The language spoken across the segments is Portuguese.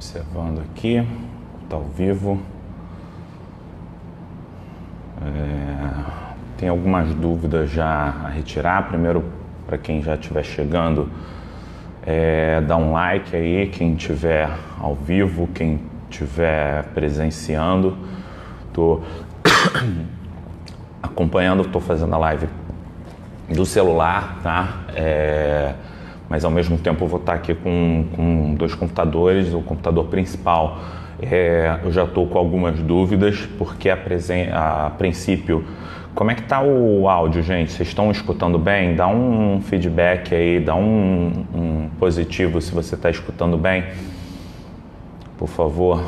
Observando aqui, está ao vivo. Tem algumas dúvidas já a retirar. Primeiro, para quem já estiver chegando, dá um like aí, quem estiver ao vivo, quem estiver presenciando. Estou acompanhando, estou fazendo a live do celular, tá? Mas ao mesmo tempo eu vou estar aqui com dois computadores. O computador principal, eu já estou com algumas dúvidas, porque a princípio, como é que tá o áudio, gente? Vocês estão escutando bem? Dá um feedback aí, dá um positivo se você está escutando bem, por favor.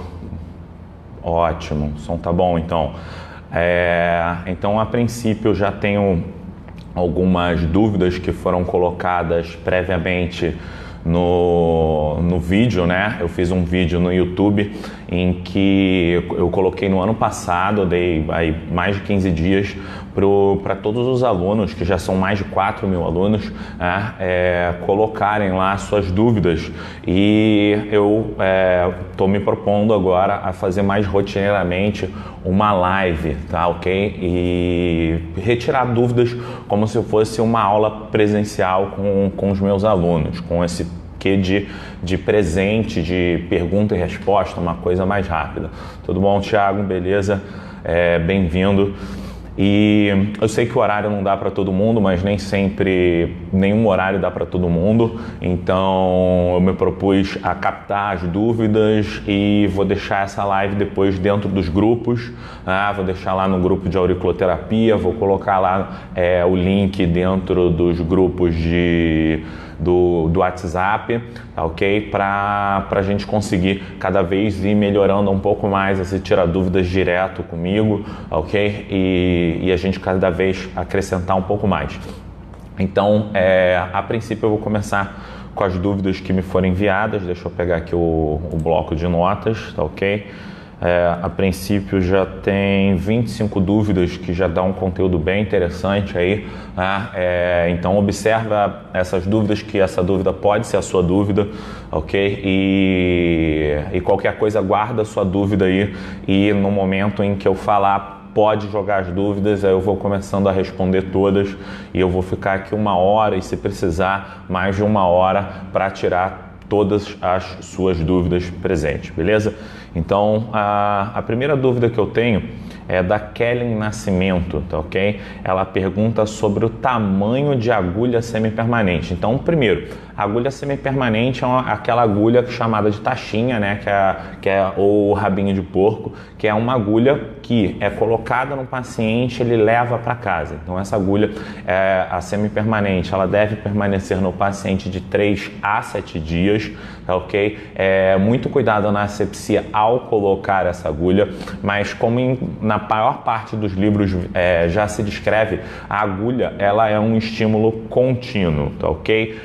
Ótimo, o som tá bom então. Então, a princípio, eu já tenho algumas dúvidas que foram colocadas previamente no vídeo, né? Eu fiz um vídeo no YouTube em que eu coloquei no ano passado, eu dei aí mais de 15 dias para todos os alunos, que já são mais de 4.000 alunos, colocarem lá suas dúvidas, e eu estou me propondo agora a fazer mais rotineiramente uma live, tá, ok? E retirar dúvidas como se fosse uma aula presencial com os meus alunos, com esse quê de presente, de pergunta e resposta, uma coisa mais rápida. Tudo bom, Thiago? Beleza? Bem-vindo. E eu sei que o horário não dá para todo mundo, mas nem sempre nenhum horário dá para todo mundo. Então eu me propus a captar as dúvidas e vou deixar essa live depois dentro dos grupos. Vou deixar lá no grupo de auriculoterapia, vou colocar lá o link dentro dos grupos do WhatsApp, tá, ok? Para a gente conseguir cada vez ir melhorando um pouco mais, assim, tirar dúvidas direto comigo, ok? E a gente cada vez acrescentar um pouco mais. Então, a princípio eu vou começar com as dúvidas que me foram enviadas. Deixa eu pegar aqui o bloco de notas, tá, ok? A princípio já tem 25 dúvidas, que já dá um conteúdo bem interessante aí, né? Então observa essas dúvidas, que essa dúvida pode ser a sua dúvida, ok? E qualquer coisa, guarda a sua dúvida aí, e no momento em que eu falar, pode jogar as dúvidas, aí eu vou começando a responder todas, e eu vou ficar aqui 1 hora, e se precisar mais de 1 hora, para tirar todas as suas dúvidas presentes, beleza? Então, a primeira dúvida que eu tenho é da Kellen Nascimento, tá, ok? Ela pergunta sobre o tamanho de agulha semipermanente. Então, primeiro, a agulha semipermanente é aquela agulha chamada de taxinha, né? Que é o rabinho de porco, que é uma agulha que é colocada no paciente, ele leva para casa. Então, essa agulha, a semipermanente, ela deve permanecer no paciente de 3 a 7 dias, tá, ok? Muito cuidado na asepsia ao colocar essa agulha, mas como na maior parte dos livros já se descreve, a agulha, ela é um estímulo contínuo, tá, ok?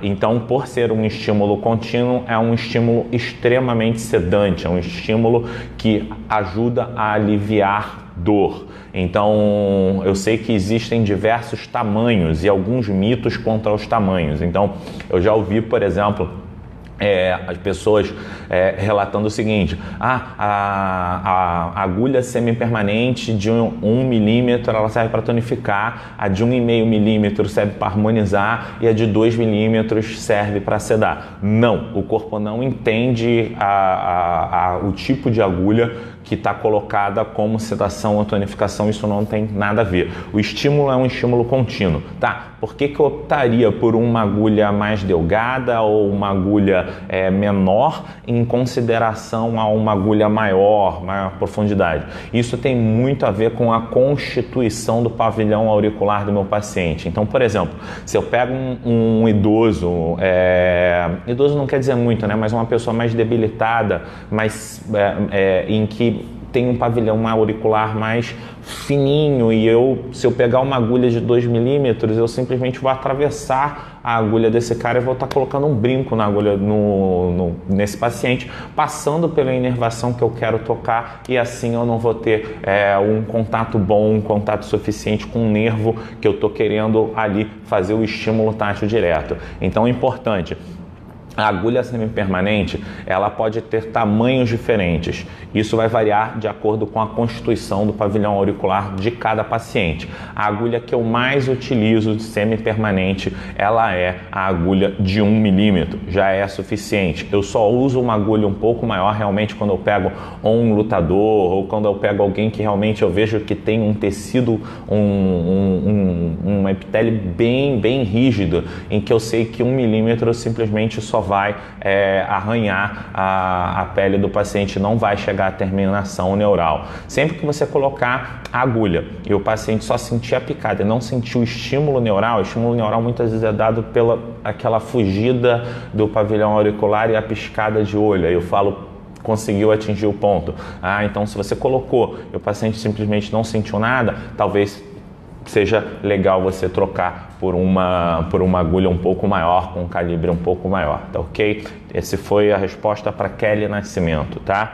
Então, por ser um estímulo contínuo, é um estímulo extremamente sedante, é um estímulo que ajuda a aliviar dor. Então, eu sei que existem diversos tamanhos e alguns mitos quanto aos tamanhos. Então, eu já ouvi, por exemplo, as pessoas relatando o seguinte: a agulha semipermanente de 1 milímetro ela serve para tonificar, a de 1,5 milímetro serve para harmonizar e a de 2 milímetros serve para sedar. Não, o corpo não entende o tipo de agulha que está colocada como sedação ou tonificação. Isso não tem nada a ver. O estímulo é um estímulo contínuo. Tá, por que eu optaria por uma agulha mais delgada ou uma agulha menor em consideração a uma agulha maior profundidade? Isso tem muito a ver com a constituição do pavilhão auricular do meu paciente. Então, por exemplo, se eu pego um idoso, idoso não quer dizer muito, né? Mas uma pessoa mais debilitada, em que tem um pavilhão auricular mais fininho, e se eu pegar uma agulha de 2 milímetros, eu simplesmente vou atravessar a agulha desse cara e vou estar colocando um brinco na agulha nesse paciente, passando pela inervação que eu quero tocar, e assim eu não vou ter um contato bom, um contato suficiente com o nervo que eu estou querendo ali fazer o estímulo tátil direto. Então é importante A agulha semipermanente, ela pode ter tamanhos diferentes. Isso vai variar de acordo com a constituição do pavilhão auricular de cada paciente. A agulha que eu mais utilizo de semipermanente, ela é a agulha de 1 milímetro. Já é suficiente. Eu só uso uma agulha um pouco maior realmente quando eu pego um lutador ou quando eu pego alguém que realmente eu vejo que tem um tecido, um epitélio bem rígido, em que eu sei que 1 milímetro simplesmente só vai arranhar a pele do paciente, não vai chegar à terminação neural. Sempre que você colocar a agulha e o paciente só sentir a picada e não sentir o estímulo neural muitas vezes é dado pela aquela fugida do pavilhão auricular e a piscada de olho. Aí eu falo, conseguiu atingir o ponto. Então se você colocou e o paciente simplesmente não sentiu nada, talvez seja legal você trocar por uma agulha um pouco maior, com um calibre um pouco maior, tá ok? Essa foi a resposta para Kelly Nascimento, tá?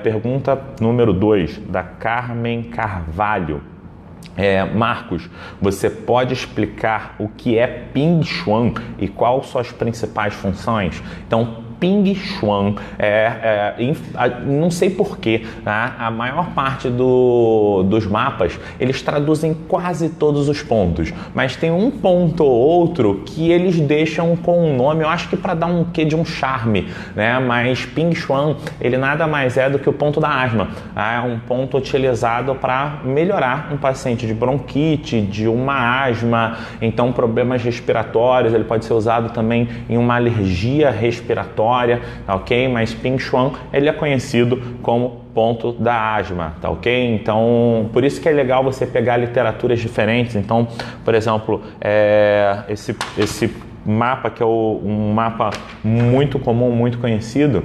Pergunta número 2, da Carmen Carvalho. Marcos, você pode explicar o que é Ping Xuan e quais suas principais funções? Então, Ping Xuan não sei porquê, tá? A maior parte dos mapas eles traduzem quase todos os pontos, mas tem um ponto ou outro que eles deixam com um nome, eu acho que para dar um quê de um charme, né? Mas Ping Xuan ele nada mais é do que o ponto da asma, tá? É um ponto utilizado para melhorar um paciente de bronquite, de uma asma, então problemas respiratórios, ele pode ser usado também em uma alergia respiratória, ok? Mas Ping Xuan ele é conhecido como ponto da asma, tá ok? Então, por isso que é legal você pegar literaturas diferentes. Então, por exemplo, esse mapa que é um mapa muito comum, muito conhecido,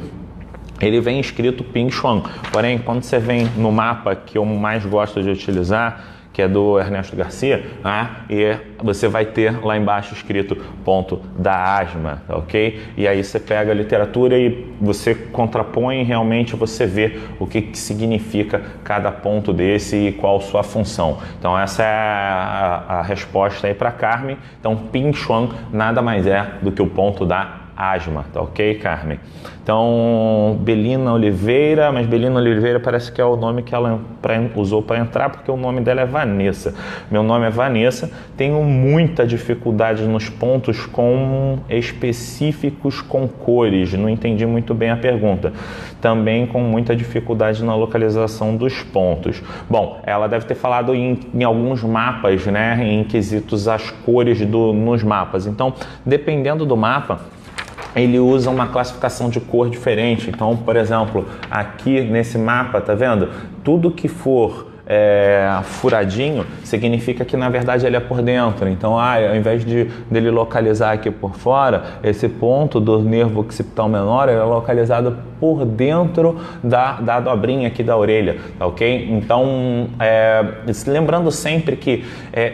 ele vem escrito Ping Xuan. Porém, quando você vem no mapa que eu mais gosto de utilizar, que é do Ernesto Garcia, e você vai ter lá embaixo escrito ponto da asma, ok? E aí você pega a literatura e você contrapõe, realmente você vê o que significa cada ponto desse e qual sua função. Então essa é a resposta aí para Carmen. Então Ping Xuan nada mais é do que o ponto da asma, tá ok, Carmen? Então, Belina Oliveira, mas Belina Oliveira parece que é o nome que ela usou para entrar, porque o nome dela é Vanessa. Meu nome é Vanessa, tenho muita dificuldade nos pontos específicos com cores, não entendi muito bem a pergunta. Também com muita dificuldade na localização dos pontos. Bom, ela deve ter falado em alguns mapas, né, em quesitos as cores nos mapas. Então, dependendo do mapa, ele usa uma classificação de cor diferente. Então, por exemplo, aqui nesse mapa, tá vendo? Tudo que for furadinho significa que na verdade ele é por dentro. Então, ao invés dele localizar aqui por fora, esse ponto do nervo occipital menor ele é localizado por dentro da dobrinha aqui da orelha, tá ok? Então, lembrando sempre que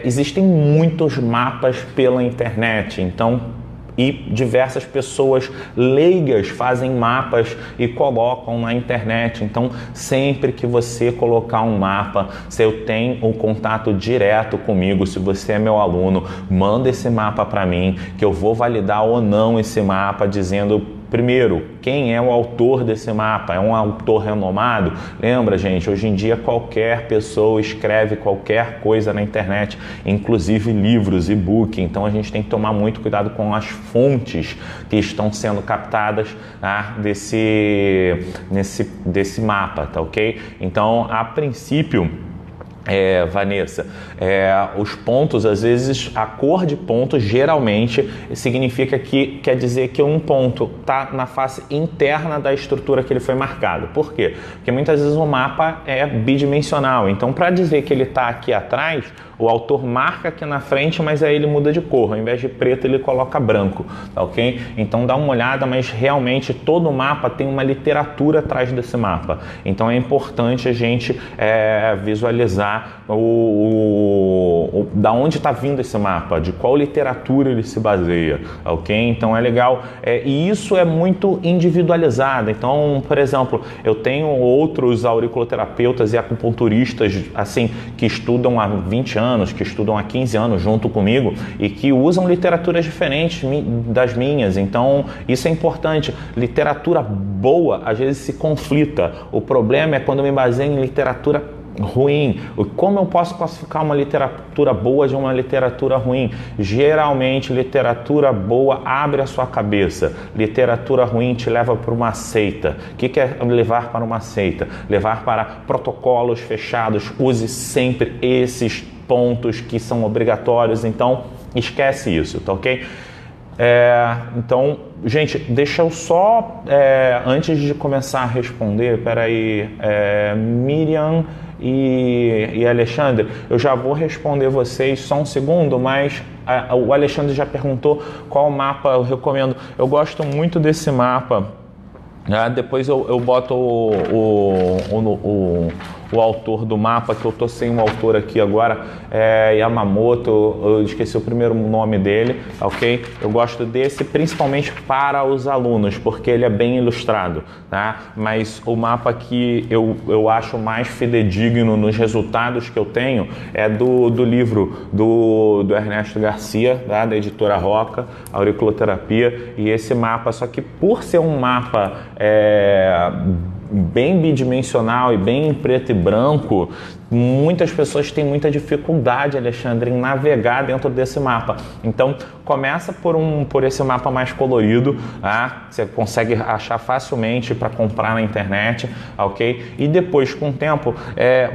existem muitos mapas pela internet. Então, e diversas pessoas leigas fazem mapas e colocam na internet. Então, sempre que você colocar um mapa, se eu tenho um contato direto comigo, se você é meu aluno, manda esse mapa para mim, que eu vou validar ou não esse mapa, dizendo primeiro, quem é o autor desse mapa? É um autor renomado? Lembra, gente, hoje em dia qualquer pessoa escreve qualquer coisa na internet, inclusive livros, e-book. Então a gente tem que tomar muito cuidado com as fontes que estão sendo captadas desse mapa, tá ok? Então, a princípio, Vanessa, os pontos, às vezes a cor de ponto geralmente significa que quer dizer que um ponto está na face interna da estrutura que ele foi marcado. Por quê? Porque muitas vezes o mapa é bidimensional, então para dizer que ele está aqui atrás, o autor marca aqui na frente, mas aí ele muda de cor, ao invés de preto ele coloca branco, tá ok? Então dá uma olhada, mas realmente todo mapa tem uma literatura atrás desse mapa, então é importante a gente visualizar da onde está vindo esse mapa, de qual literatura ele se baseia, ok? Então é legal, e isso é muito individualizado. Então, por exemplo, eu tenho outros auriculoterapeutas e acupunturistas assim, que estudam há 20 anos, que estudam há 15 anos junto comigo e que usam literaturas diferentes das minhas. Então isso é importante. Literatura boa às vezes se conflita. O problema é quando eu me baseio em literatura ruim. Como eu posso classificar uma literatura boa de uma literatura ruim? Geralmente, literatura boa abre a sua cabeça. Literatura ruim te leva para uma seita. O que é levar para uma seita? Levar para protocolos fechados. Use sempre esses pontos que são obrigatórios. Então, esquece isso, tá ok? Então, gente, deixa eu só, antes de começar a responder, peraí, Miriam e Alexandre, eu já vou responder vocês, só um segundo, mas o Alexandre já perguntou qual mapa eu recomendo. Eu gosto muito desse mapa. Depois eu boto o autor do mapa, que eu tô sem o autor aqui agora, Yamamoto, eu esqueci o primeiro nome dele, ok? Eu gosto desse principalmente para os alunos, porque ele é bem ilustrado, tá? Mas o mapa que eu acho mais fidedigno nos resultados que eu tenho é do livro do Ernesto Garcia, tá? Da editora Roca, Auriculoterapia, e esse mapa, só que por ser um mapa bem bidimensional e bem em preto e branco, muitas pessoas têm muita dificuldade, Alexandre, em navegar dentro desse mapa. Então, começa por esse mapa mais colorido, tá? Você consegue achar facilmente para comprar na internet, ok? E depois, com o tempo,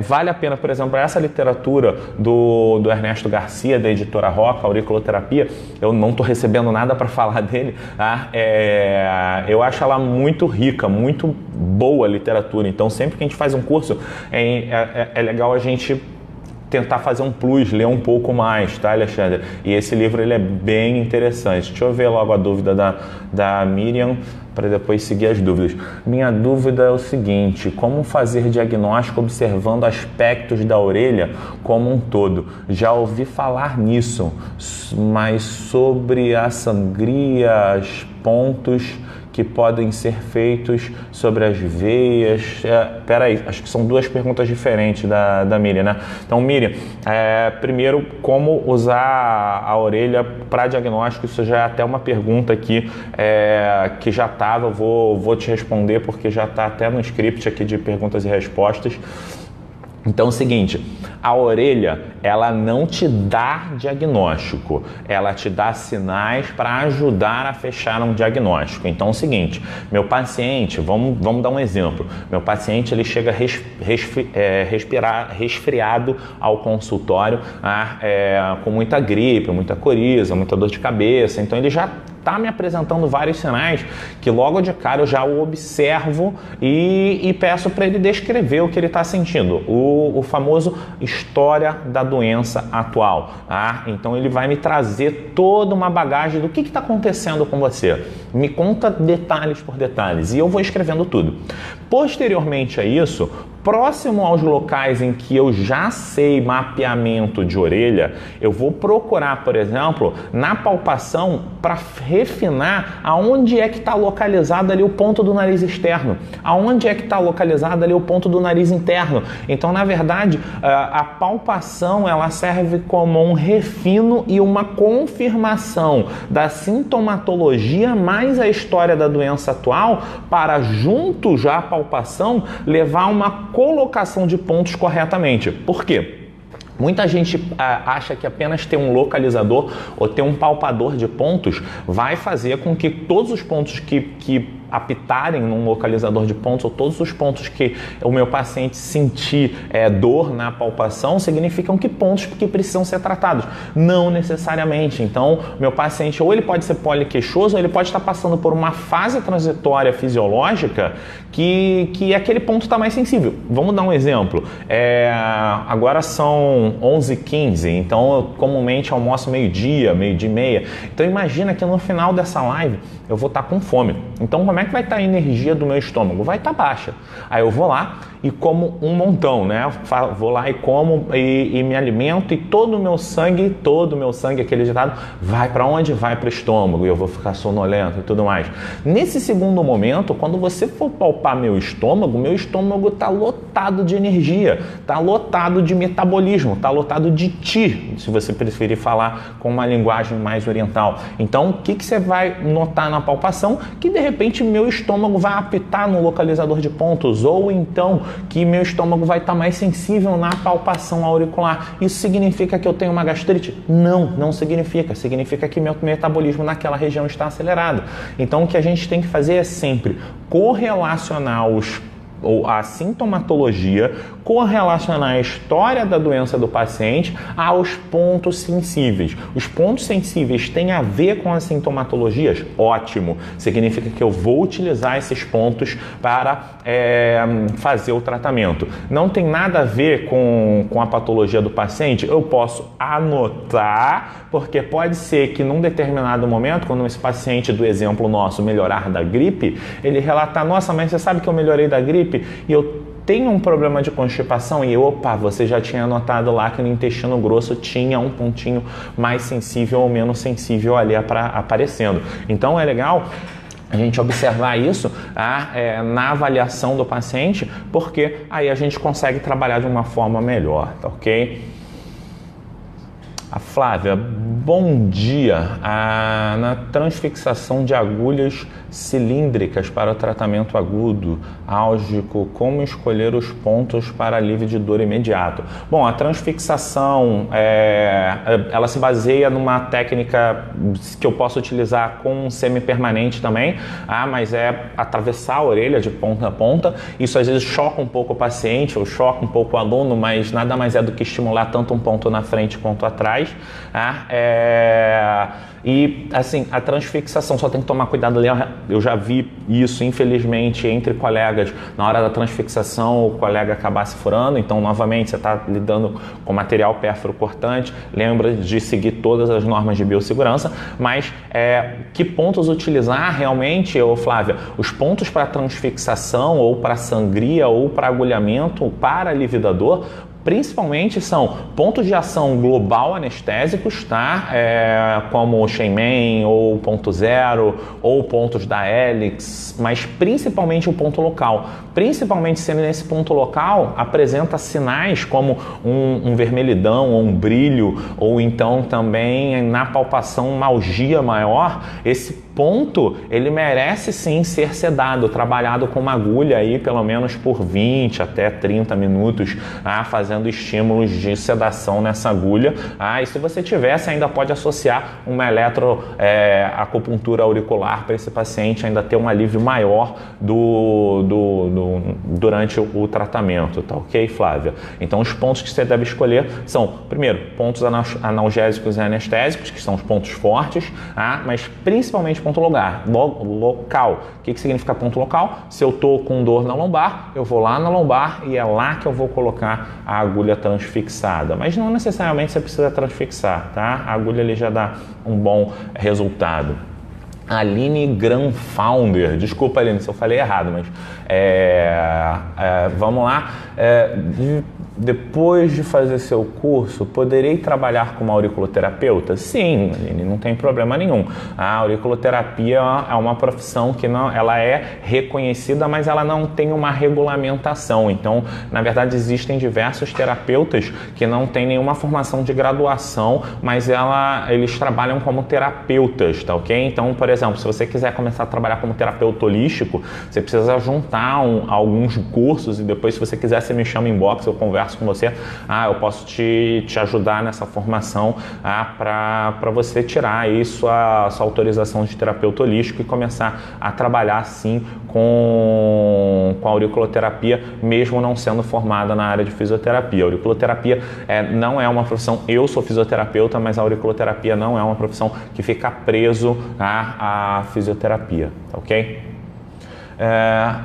vale a pena, por exemplo, essa literatura do Ernesto Garcia, da editora Roca, Auriculoterapia, eu não estou recebendo nada para falar dele, tá? Eu acho ela muito rica, muito boa a literatura. Então, sempre que a gente faz um curso, é legal a gente tentar fazer um plus, ler um pouco mais, tá, Alexandre? E esse livro ele é bem interessante. Deixa eu ver logo a dúvida da Miriam, para depois seguir as dúvidas. Minha dúvida é o seguinte: como fazer diagnóstico observando aspectos da orelha como um todo? Já ouvi falar nisso, mas sobre a sangria, os pontos que podem ser feitos sobre as veias. Peraí, acho que são duas perguntas diferentes da Miriam, né? Então, Miriam, primeiro, como usar a orelha para diagnóstico? Isso já é até uma pergunta aqui que já estava, vou te responder porque já está até no script aqui de perguntas e respostas. Então é o seguinte, a orelha, ela não te dá diagnóstico, ela te dá sinais para ajudar a fechar um diagnóstico. Então é o seguinte, meu paciente, vamos dar um exemplo, meu paciente ele chega resfriado ao consultório, com muita gripe, muita coriza, muita dor de cabeça, então ele já está me apresentando vários sinais que logo de cara eu já o observo e peço para ele descrever o que ele está sentindo, o famoso história da doença atual. Então ele vai me trazer toda uma bagagem do que está acontecendo com você. Me conta detalhes por detalhes e eu vou escrevendo tudo. Posteriormente a isso, próximo aos locais em que eu já sei mapeamento de orelha, eu vou procurar, por exemplo, na palpação para refinar aonde é que está localizado ali o ponto do nariz externo, aonde é que está localizado ali o ponto do nariz interno. Então, na verdade, a palpação ela serve como um refino e uma confirmação da sintomatologia mais a história da doença atual para, junto já à palpação, levar uma colocação de pontos corretamente. Por quê? Muita gente acha que apenas ter um localizador ou ter um palpador de pontos vai fazer com que todos os pontos que apitarem num localizador de pontos, ou todos os pontos que o meu paciente sentir dor na palpação, significam que pontos que precisam ser tratados. Não necessariamente. Então, meu paciente, ou ele pode ser poliqueixoso, ou ele pode estar passando por uma fase transitória fisiológica que aquele ponto está mais sensível. Vamos dar um exemplo. Agora são 11h15, então eu comumente almoço meio-dia e meia. Então imagina que no final dessa live eu vou estar com fome. Então como é que vai estar a energia do meu estômago? Vai estar baixa. Aí eu vou lá e como um montão, né? Vou lá e como e me alimento, e todo o meu sangue, aquele ditado, vai para onde? Vai para o estômago, e eu vou ficar sonolento e tudo mais. Nesse segundo momento, quando você for palpar meu estômago está lotado de energia, está lotado de metabolismo, está lotado de ti, se você preferir falar com uma linguagem mais oriental. Então, o que você vai notar na palpação? Que de repente meu estômago vai apitar no localizador de pontos, ou então que meu estômago vai estar mais sensível na palpação auricular. Isso significa que eu tenho uma gastrite? Não significa. Significa que meu metabolismo naquela região está acelerado. Então, o que a gente tem que fazer é sempre correlacionar a sintomatologia, correlacionar a história da doença do paciente aos pontos sensíveis. Os pontos sensíveis têm a ver com as sintomatologias? Ótimo! Significa que eu vou utilizar esses pontos para fazer o tratamento. Não tem nada a ver com a patologia do paciente? Eu posso anotar, porque pode ser que num determinado momento, quando esse paciente do exemplo nosso melhorar da gripe, ele relatar: nossa, mas você sabe que eu melhorei da gripe e eu tenho um problema de constipação, e você já tinha notado lá que no intestino grosso tinha um pontinho mais sensível ou menos sensível ali aparecendo. Então é legal a gente observar isso na avaliação do paciente, porque aí a gente consegue trabalhar de uma forma melhor, tá ok? A Flávia, bom dia. Na transfixação de agulhas cilíndricas para o tratamento agudo, álgico, como escolher os pontos para alívio de dor imediato? Bom, a transfixação, ela se baseia numa técnica que eu posso utilizar com semi-permanente também, mas é atravessar a orelha de ponta a ponta. Isso às vezes choca um pouco o paciente, ou choca um pouco o aluno, mas nada mais é do que estimular tanto um ponto na frente quanto atrás. E assim, a transfixação só tem que tomar cuidado ali. Eu já vi isso, infelizmente, entre colegas, na hora da transfixação o colega acabar se furando. Então, novamente, você está lidando com material pérfuro cortante, lembra de seguir todas as normas de biossegurança. Mas que pontos utilizar realmente, Flávia? Os pontos para transfixação, ou para sangria, ou para agulhamento, para alívio da dor, principalmente são pontos de ação global anestésicos, tá? Como o Shayman, ou ponto zero, ou pontos da Helix, mas principalmente o ponto local. Principalmente sendo nesse ponto local, apresenta sinais como um vermelhidão, ou um brilho, ou então também na palpação uma algia maior. Esse ponto, ele merece sim ser sedado, trabalhado com uma agulha aí pelo menos por 20 até 30 minutos, fazendo estímulos de sedação nessa agulha. E se você tiver, você ainda pode associar uma eletroacupuntura auricular para esse paciente ainda ter um alívio maior durante o tratamento, tá ok, Flávia? Então, os pontos que você deve escolher são, primeiro, pontos analgésicos e anestésicos, que são os pontos fortes, mas principalmente ponto local. O que significa ponto local? Se eu estou com dor na lombar, eu vou lá na lombar e é lá que eu vou colocar a agulha transfixada. Mas não necessariamente você precisa transfixar, tá? A agulha ali já dá um bom resultado. Aline Granfounder, desculpa, Aline, se eu falei errado, mas vamos lá. Depois de fazer seu curso, poderei trabalhar como auriculoterapeuta? Sim, Aline, não tem problema nenhum. A auriculoterapia é uma profissão que ela é reconhecida, mas ela não tem uma regulamentação. Então, na verdade, existem diversos terapeutas que não têm nenhuma formação de graduação, mas eles trabalham como terapeutas, tá ok? Então, por exemplo, se você quiser começar a trabalhar como terapeuta holístico, você precisa juntar alguns cursos, e depois, se você quiser, você me chama em inbox, eu converso com você, eu posso te ajudar nessa formação para você tirar aí sua autorização de terapeuta holístico e começar a trabalhar sim com a auriculoterapia, mesmo não sendo formada na área de fisioterapia. A auriculoterapia não é uma profissão, eu sou fisioterapeuta, mas a auriculoterapia não é uma profissão que fica preso à fisioterapia, ok?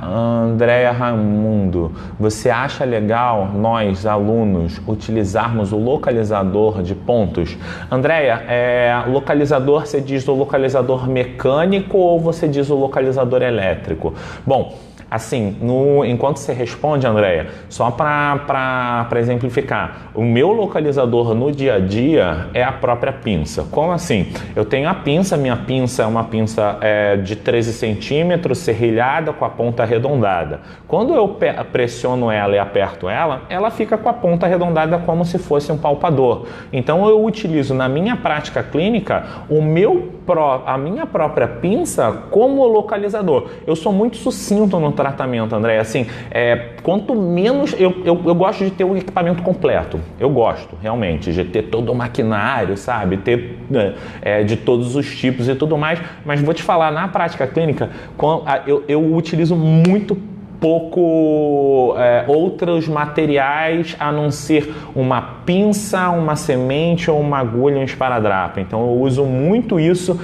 Andréia Raimundo, você acha legal nós, alunos, utilizarmos o localizador de pontos? Andréia, localizador, você diz o localizador mecânico ou você diz o localizador elétrico? Bom, assim, enquanto você responde, Andréia, só para exemplificar, o meu localizador no dia a dia é a própria pinça. Como assim? Eu tenho a pinça, minha pinça é uma pinça de 13 centímetros, serrilhada com a ponta arredondada. Quando eu pressiono ela e aperto ela, ela fica com a ponta arredondada como se fosse um palpador. Então eu utilizo na minha prática clínica a minha própria pinça como localizador. Eu sou muito sucinto no tratamento, André. Assim, quanto menos... Eu gosto de ter um equipamento completo. Eu gosto, realmente, de ter todo o maquinário, sabe? Ter de todos os tipos e tudo mais. Mas vou te falar, na prática clínica, eu utilizo muito pouco outros materiais a não ser uma pinça, uma semente ou uma agulha, um esparadrapo. Então eu uso muito isso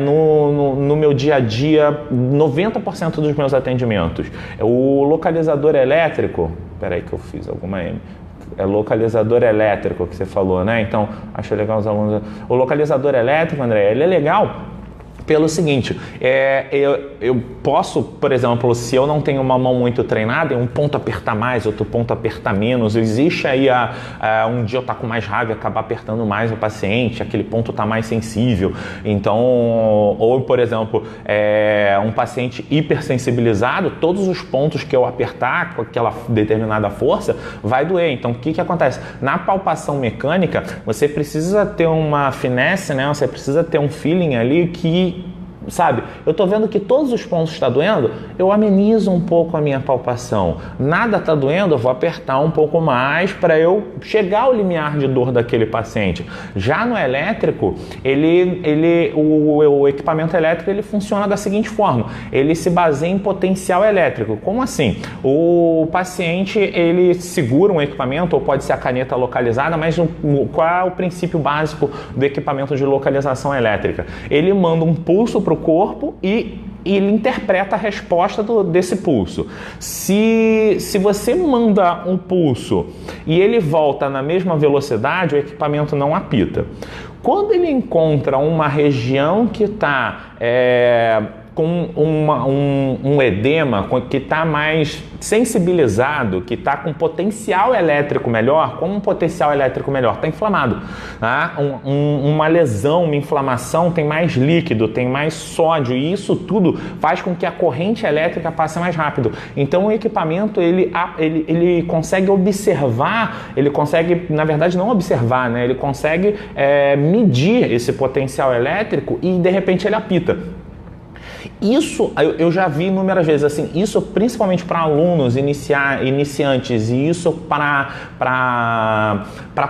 no meu dia a dia, 90% dos meus atendimentos. O localizador elétrico, peraí que eu fiz alguma M. É localizador elétrico que você falou, né? Então acho legal os alunos. O localizador elétrico, André, ele é legal pelo seguinte, eu posso, por exemplo, se eu não tenho uma mão muito treinada, um ponto apertar mais, outro ponto apertar menos, existe aí um dia eu estar com mais raiva e acabar apertando mais o paciente, aquele ponto está mais sensível. Então, ou por exemplo, um paciente hipersensibilizado, todos os pontos que eu apertar com aquela determinada força vai doer. Então, o que acontece? Na palpação mecânica, você precisa ter uma finesse, né? Você precisa ter um feeling ali que, sabe, eu tô vendo que todos os pontos estão doendo, eu amenizo um pouco a minha palpação. Nada tá doendo, eu vou apertar um pouco mais para eu chegar ao limiar de dor daquele paciente. Já no elétrico, o equipamento elétrico ele funciona da seguinte forma: ele se baseia em potencial elétrico. Como assim? O paciente ele segura um equipamento, ou pode ser a caneta localizada, mas qual é o princípio básico do equipamento de localização elétrica? Ele manda um pulso para o corpo e ele interpreta a resposta desse pulso. Se você manda um pulso e ele volta na mesma velocidade, o equipamento não apita. Quando ele encontra uma região que está com um edema, que está mais sensibilizado, que está com potencial elétrico melhor, como um potencial elétrico melhor? Está inflamado. Tá? Uma lesão, uma inflamação tem mais líquido, tem mais sódio, e isso tudo faz com que a corrente elétrica passe mais rápido. Então o equipamento ele consegue observar, ele consegue, na verdade não observar, né? Ele consegue medir esse potencial elétrico e de repente ele apita. Isso eu já vi inúmeras vezes, assim, isso principalmente para alunos iniciantes, e isso para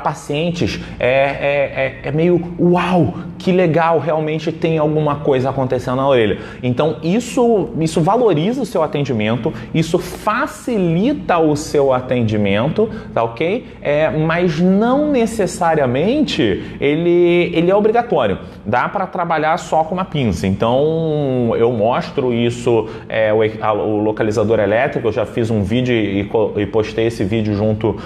pacientes é meio uau, que legal, realmente tem alguma coisa acontecendo na orelha. Então isso valoriza o seu atendimento, isso facilita o seu atendimento, tá ok? Mas não necessariamente ele é obrigatório. Dá para trabalhar só com uma pinça. Então eu mostro isso, o localizador elétrico. Eu já fiz um vídeo e postei esse vídeo junto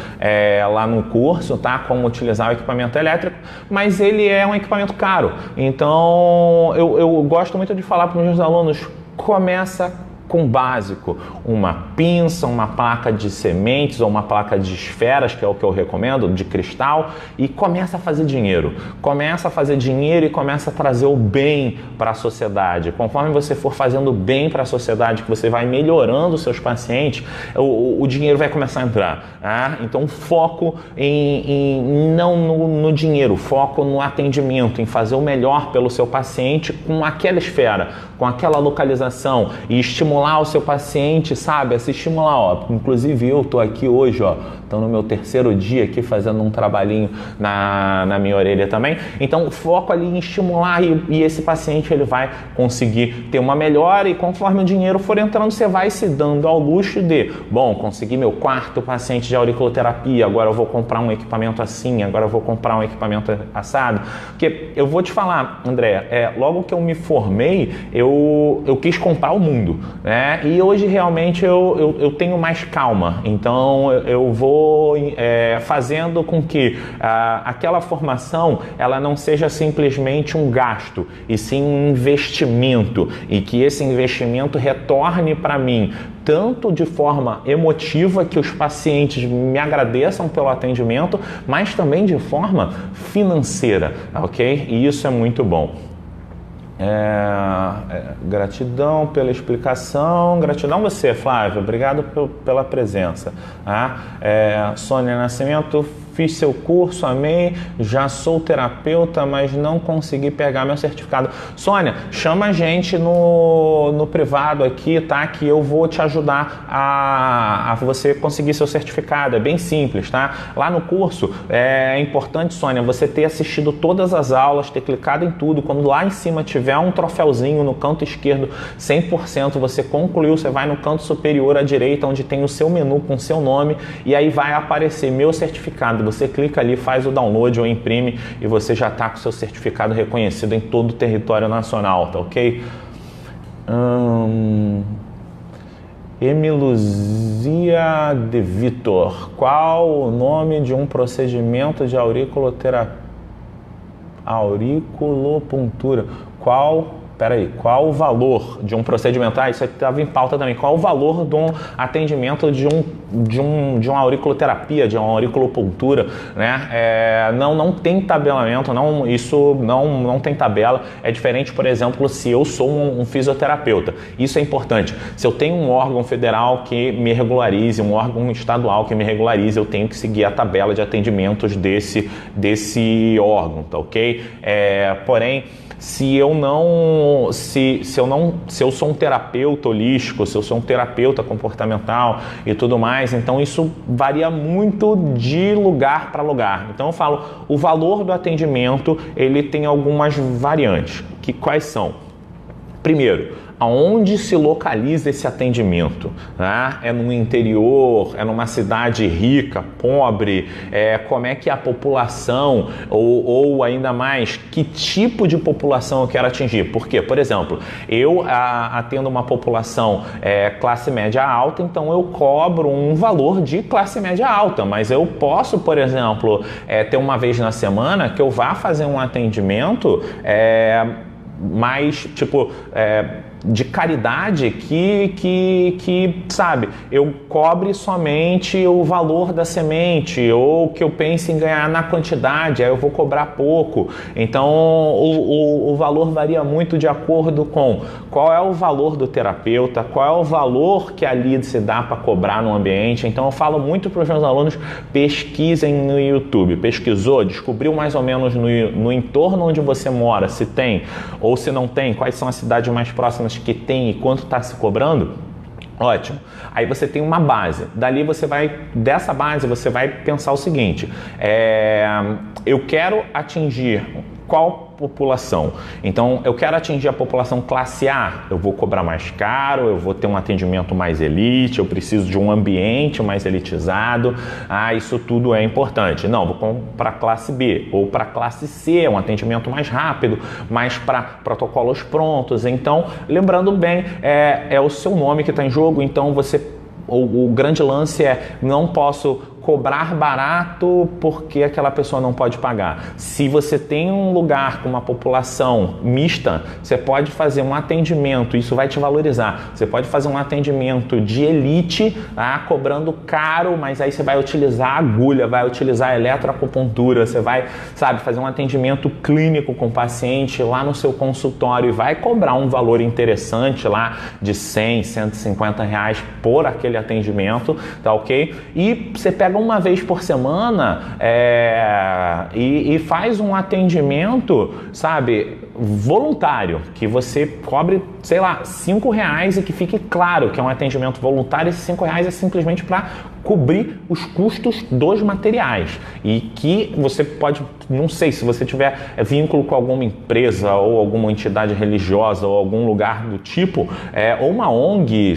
lá no curso, tá? Como utilizar o equipamento elétrico, mas ele é um equipamento caro. Então eu gosto muito de falar para os meus alunos: começa com o básico, uma pinça, uma placa de sementes ou uma placa de esferas, que é o que eu recomendo, de cristal, e começa a fazer dinheiro. Começa a fazer dinheiro e começa a trazer o bem para a sociedade. Conforme você for fazendo bem para a sociedade, que você vai melhorando os seus pacientes, o dinheiro vai começar a entrar. Tá? Então foco não no dinheiro, foco no atendimento, em fazer o melhor pelo seu paciente com aquela esfera, com aquela localização, e estimular o seu paciente, sabe? Se estimular, ó. Inclusive eu tô aqui hoje, ó, tô no meu terceiro dia aqui fazendo um trabalhinho na minha orelha também. Então foco ali em estimular, e esse paciente ele vai conseguir ter uma melhora, e conforme o dinheiro for entrando, você vai se dando ao luxo de, bom, consegui meu quarto paciente de auriculoterapia, agora eu vou comprar um equipamento assim, agora eu vou comprar um equipamento assado. Porque eu vou te falar, André, logo que eu me formei, eu quis comprar o mundo. né? E hoje realmente eu tenho mais calma, então eu vou fazendo com que aquela formação ela não seja simplesmente um gasto, e sim um investimento, e que esse investimento retorne para mim tanto de forma emotiva, que os pacientes me agradeçam pelo atendimento, mas também de forma financeira, ok? E isso é muito bom. Gratidão pela explicação, gratidão você, Flávio, obrigado pela presença. Sônia Nascimento, fiz seu curso, amei, já sou terapeuta, mas não consegui pegar meu certificado. Sônia, chama a gente no privado aqui, tá? Que eu vou te ajudar a você conseguir seu certificado, é bem simples, tá? Lá no curso, é importante, Sônia, você ter assistido todas as aulas, ter clicado em tudo, quando lá em cima tiver um troféuzinho no canto esquerdo, 100%, você concluiu, você vai no canto superior à direita, onde tem o seu menu com o seu nome, e aí vai aparecer meu certificado. Você clica ali, faz o download ou imprime e você já está com o seu certificado reconhecido em todo o território nacional, tá ok? Emiluzia de Vitor, qual o nome de um procedimento de auriculopuntura? Qual o valor de um procedimento? Isso aqui estava em pauta também. Qual o valor de um atendimento de uma auriculoterapia, de uma auriculopuntura, né? Não tem tabelamento, isso não tem tabela. É diferente, por exemplo, se eu sou um fisioterapeuta. Isso é importante. Se eu tenho um órgão federal que me regularize, um órgão estadual que me regularize, eu tenho que seguir a tabela de atendimentos desse órgão, tá ok? Porém, se eu sou um terapeuta holístico, se eu sou um terapeuta comportamental e tudo mais, então isso varia muito de lugar para lugar. Então eu falo, o valor do atendimento, ele tem algumas variantes. Quais são? Primeiro, aonde se localiza esse atendimento? É no interior? É numa cidade rica, pobre? Como é que é a população? Ou ainda mais, que tipo de população eu quero atingir? Por quê? Por exemplo, eu atendo uma população classe média alta, então eu cobro um valor de classe média alta, mas eu posso, por exemplo, ter uma vez na semana que eu vá fazer um atendimento mais, de caridade que, sabe, eu cobre somente o valor da semente, ou que eu pense em ganhar na quantidade, aí eu vou cobrar pouco. Então, o valor varia muito de acordo com qual é o valor do terapeuta, qual é o valor que ali se dá para cobrar no ambiente. Então, eu falo muito para os meus alunos, pesquisem no YouTube. Pesquisou, descobriu mais ou menos no entorno onde você mora, se tem ou se não tem, quais são as cidades mais próximas que tem e quanto está se cobrando? Ótimo. Aí você tem uma base. Dali dessa base você vai pensar o seguinte: eu quero atingir qual população? Então, eu quero atingir a população classe A, eu vou cobrar mais caro, eu vou ter um atendimento mais elite, eu preciso de um ambiente mais elitizado. Isso tudo é importante. Não, vou para classe B ou para classe C, um atendimento mais rápido, mais para protocolos prontos. Então, lembrando bem, é o seu nome que está em jogo, então o grande lance não posso cobrar barato porque aquela pessoa não pode pagar. Se você tem um lugar com uma população mista, você pode fazer um atendimento, isso vai te valorizar. Você pode fazer um atendimento de elite, cobrando caro, mas aí você vai utilizar agulha, vai utilizar eletroacupuntura, você vai, fazer um atendimento clínico com o paciente lá no seu consultório e vai cobrar um valor interessante lá de 100, 150 reais por aquele atendimento, tá ok? E você pega uma vez por semana e faz um atendimento, voluntário, que você cobre, sei lá, R$5 e que fique claro que é um atendimento voluntário. Esses R$5 é simplesmente para cobrir os custos dos materiais e que você pode, não sei, se você tiver vínculo com alguma empresa ou alguma entidade religiosa ou algum lugar do tipo, ou uma ONG,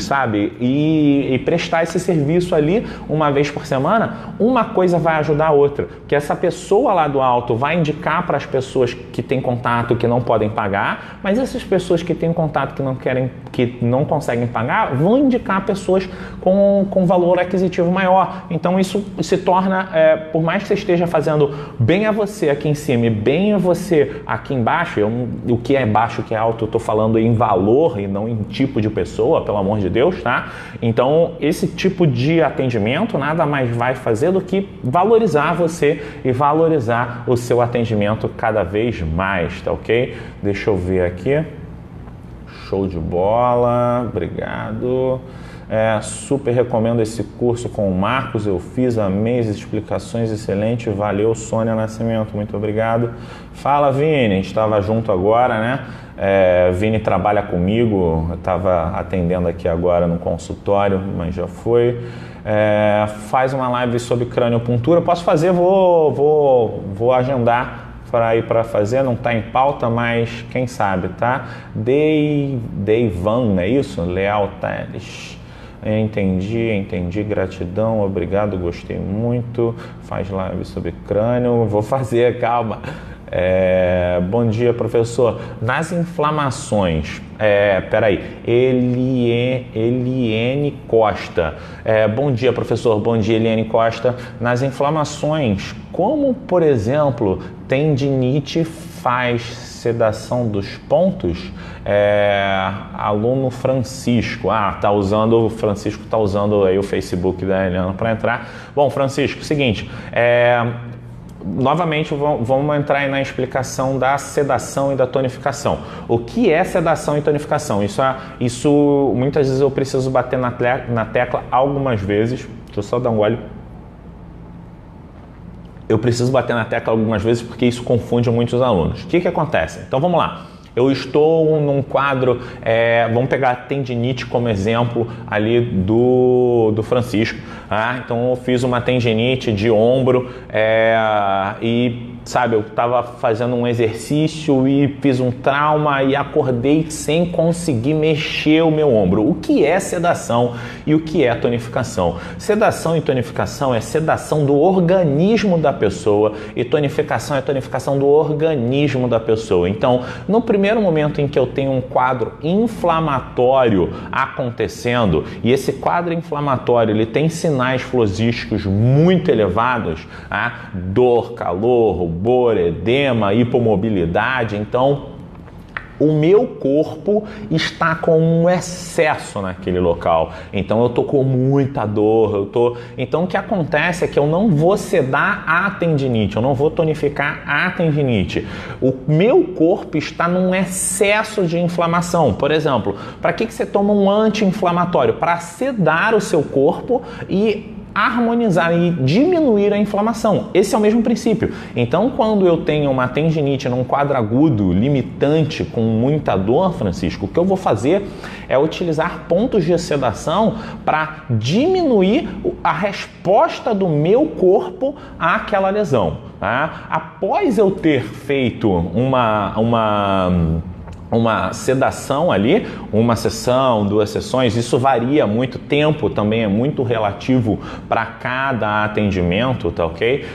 e prestar esse serviço ali uma vez por semana, uma coisa vai ajudar a outra, que essa pessoa lá do alto vai indicar para as pessoas que têm contato que não podem pagar, mas essas pessoas que têm contato que não conseguem pagar, vão indicar pessoas com valor aquisitivo maior. Então isso se torna, por mais que você esteja fazendo bem a você aqui em cima e bem a você aqui embaixo, o que é baixo, o que é alto, eu estou falando em valor e não em tipo de pessoa, pelo amor de Deus, tá? Então esse tipo de atendimento nada mais vai fazer do que valorizar você e valorizar o seu atendimento cada vez mais, tá ok? Deixa eu ver aqui. Show de bola, obrigado. Super recomendo esse curso com o Marcos, eu fiz, amei as explicações, excelente, valeu, Sônia Nascimento, muito obrigado. Fala, Vini, a gente estava junto agora, né? Vini trabalha comigo, eu estava atendendo aqui agora no consultório, mas já foi. Faz uma live sobre crâniopuntura, posso fazer, vou agendar para ir para fazer, não está em pauta, mas quem sabe, tá? Deivan, é isso? Leal Teles. Entendi, gratidão, obrigado, gostei muito. Faz live sobre crânio, vou fazer, calma. Bom dia, professor. Nas inflamações, peraí, Eliene Costa. Bom dia, professor. Bom dia, Eliene Costa. Nas inflamações, como, por exemplo, tendinite faz sedação dos pontos? Aluno Francisco. O Francisco tá usando aí o Facebook da Eliana para entrar. Bom, Francisco, seguinte, novamente vamos entrar aí na explicação da sedação e da tonificação. O que é sedação e tonificação? Isso muitas vezes eu preciso bater na tecla algumas vezes. Deixa eu só dar um gole. Eu preciso bater na tecla algumas vezes porque isso confunde muitos alunos. O que acontece? Então vamos lá. Eu estou num quadro, vamos pegar a tendinite como exemplo ali do Francisco. Então eu fiz uma tendinite de ombro e, sabe, eu estava fazendo um exercício e fiz um trauma e acordei sem conseguir mexer o meu ombro. O que é sedação e o que é tonificação? Sedação e tonificação é sedação do organismo da pessoa e tonificação é tonificação do organismo da pessoa. Então, no primeiro momento em que eu tenho um quadro inflamatório acontecendo e esse quadro inflamatório ele tem sinais flosísticos muito elevados, dor, calor, rubor, edema, hipomobilidade, então o meu corpo está com um excesso naquele local. Então eu tô com muita dor, Então o que acontece é que eu não vou sedar a tendinite, eu não vou tonificar a tendinite. O meu corpo está num excesso de inflamação. Por exemplo, para que você toma um anti-inflamatório? Para sedar o seu corpo e harmonizar e diminuir a inflamação. Esse é o mesmo princípio. Então, quando eu tenho uma tendinite num quadro agudo, limitante, com muita dor, Francisco, o que eu vou fazer é utilizar pontos de sedação para diminuir a resposta do meu corpo àquela lesão. Após eu ter feito uma sedação ali, uma sessão, 2 sessões, isso varia muito, tempo também é muito relativo para cada atendimento, tá ok?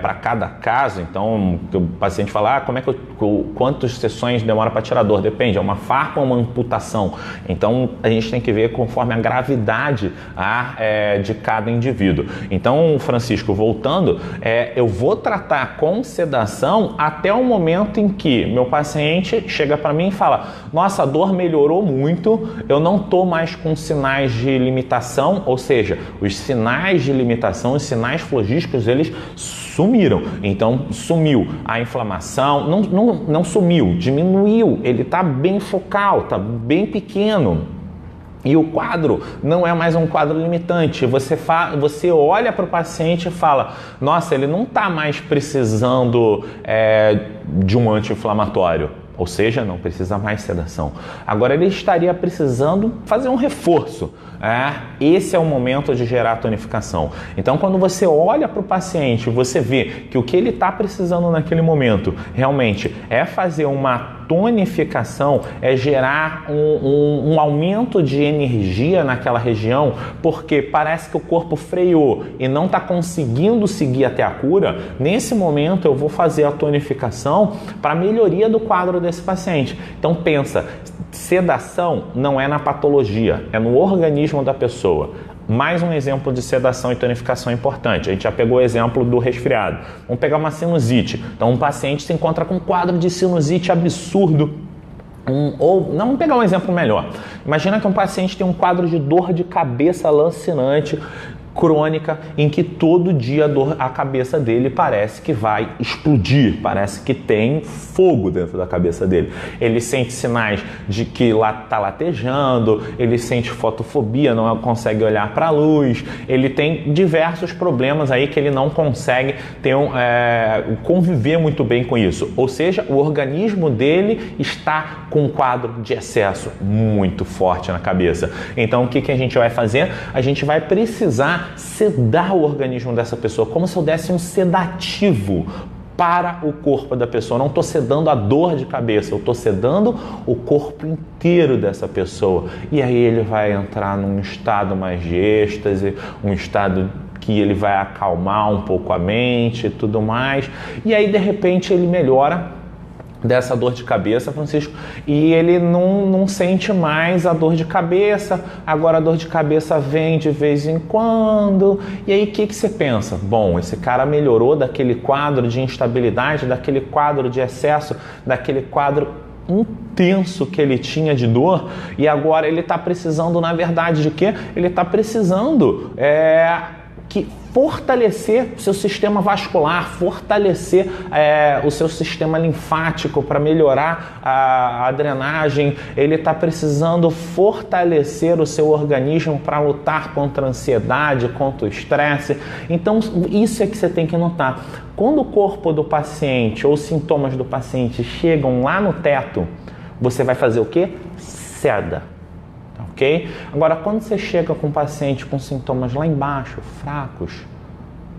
Para cada caso, então o paciente fala, quantas sessões demora para tirar dor? Depende, é uma farpa ou uma amputação, então a gente tem que ver conforme a gravidade de cada indivíduo. Então, Francisco, voltando, eu vou tratar com sedação até o momento em que meu paciente chega para mim e fala, nossa, a dor melhorou muito, eu não estou mais com sinais de limitação, ou seja, os sinais de limitação, os sinais flogísticos, eles sumiram. Então, sumiu a inflamação, não sumiu, diminuiu, ele está bem focal, está bem pequeno. E o quadro não é mais um quadro limitante. Você olha para o paciente e fala, nossa, ele não está mais precisando de um anti-inflamatório. Ou seja, não precisa mais sedação. Agora ele estaria precisando fazer um reforço. Esse é o momento de gerar tonificação. Então, quando você olha para o paciente, você vê que o que ele está precisando naquele momento realmente é fazer uma tonificação é gerar um aumento de energia naquela região, porque parece que o corpo freou e não está conseguindo seguir até a cura. Nesse momento eu vou fazer a tonificação para melhoria do quadro desse paciente. Então pensa, sedação não é na patologia, é no organismo da pessoa. Mais um exemplo de sedação e tonificação importante. A gente já pegou o exemplo do resfriado. Vamos pegar uma sinusite. Então, um paciente se encontra com um quadro de sinusite absurdo. Vamos pegar um exemplo melhor. Imagina que um paciente tem um quadro de dor de cabeça lancinante, crônica, em que todo dia a cabeça dele parece que vai explodir, parece que tem fogo dentro da cabeça dele. Ele sente sinais de que está latejando, ele sente fotofobia, não consegue olhar para a luz, ele tem diversos problemas aí que ele não consegue conviver muito bem com isso. Ou seja, o organismo dele está com um quadro de excesso muito forte na cabeça. Então, o que a gente vai fazer? A gente vai precisar sedar o organismo dessa pessoa, como se eu desse um sedativo para o corpo da pessoa. Eu não estou sedando a dor de cabeça, eu estou sedando o corpo inteiro dessa pessoa. E aí ele vai entrar num estado mais de êxtase, um estado que ele vai acalmar um pouco a mente e tudo mais. E aí, de repente, ele melhora dessa dor de cabeça, Francisco, e ele não sente mais a dor de cabeça. Agora a dor de cabeça vem de vez em quando. E aí o que você pensa? Bom, esse cara melhorou daquele quadro de instabilidade, daquele quadro de excesso, daquele quadro intenso que ele tinha de dor, e agora ele está precisando, na verdade, de quê? Ele está precisando fortalecer o seu sistema vascular, fortalecer o seu sistema linfático para melhorar a drenagem. Ele está precisando fortalecer o seu organismo para lutar contra a ansiedade, contra o estresse. Então, isso é que você tem que notar. Quando o corpo do paciente ou os sintomas do paciente chegam lá no teto, você vai fazer o quê? Seda. Okay? Agora, quando você chega com um paciente com sintomas lá embaixo, fracos,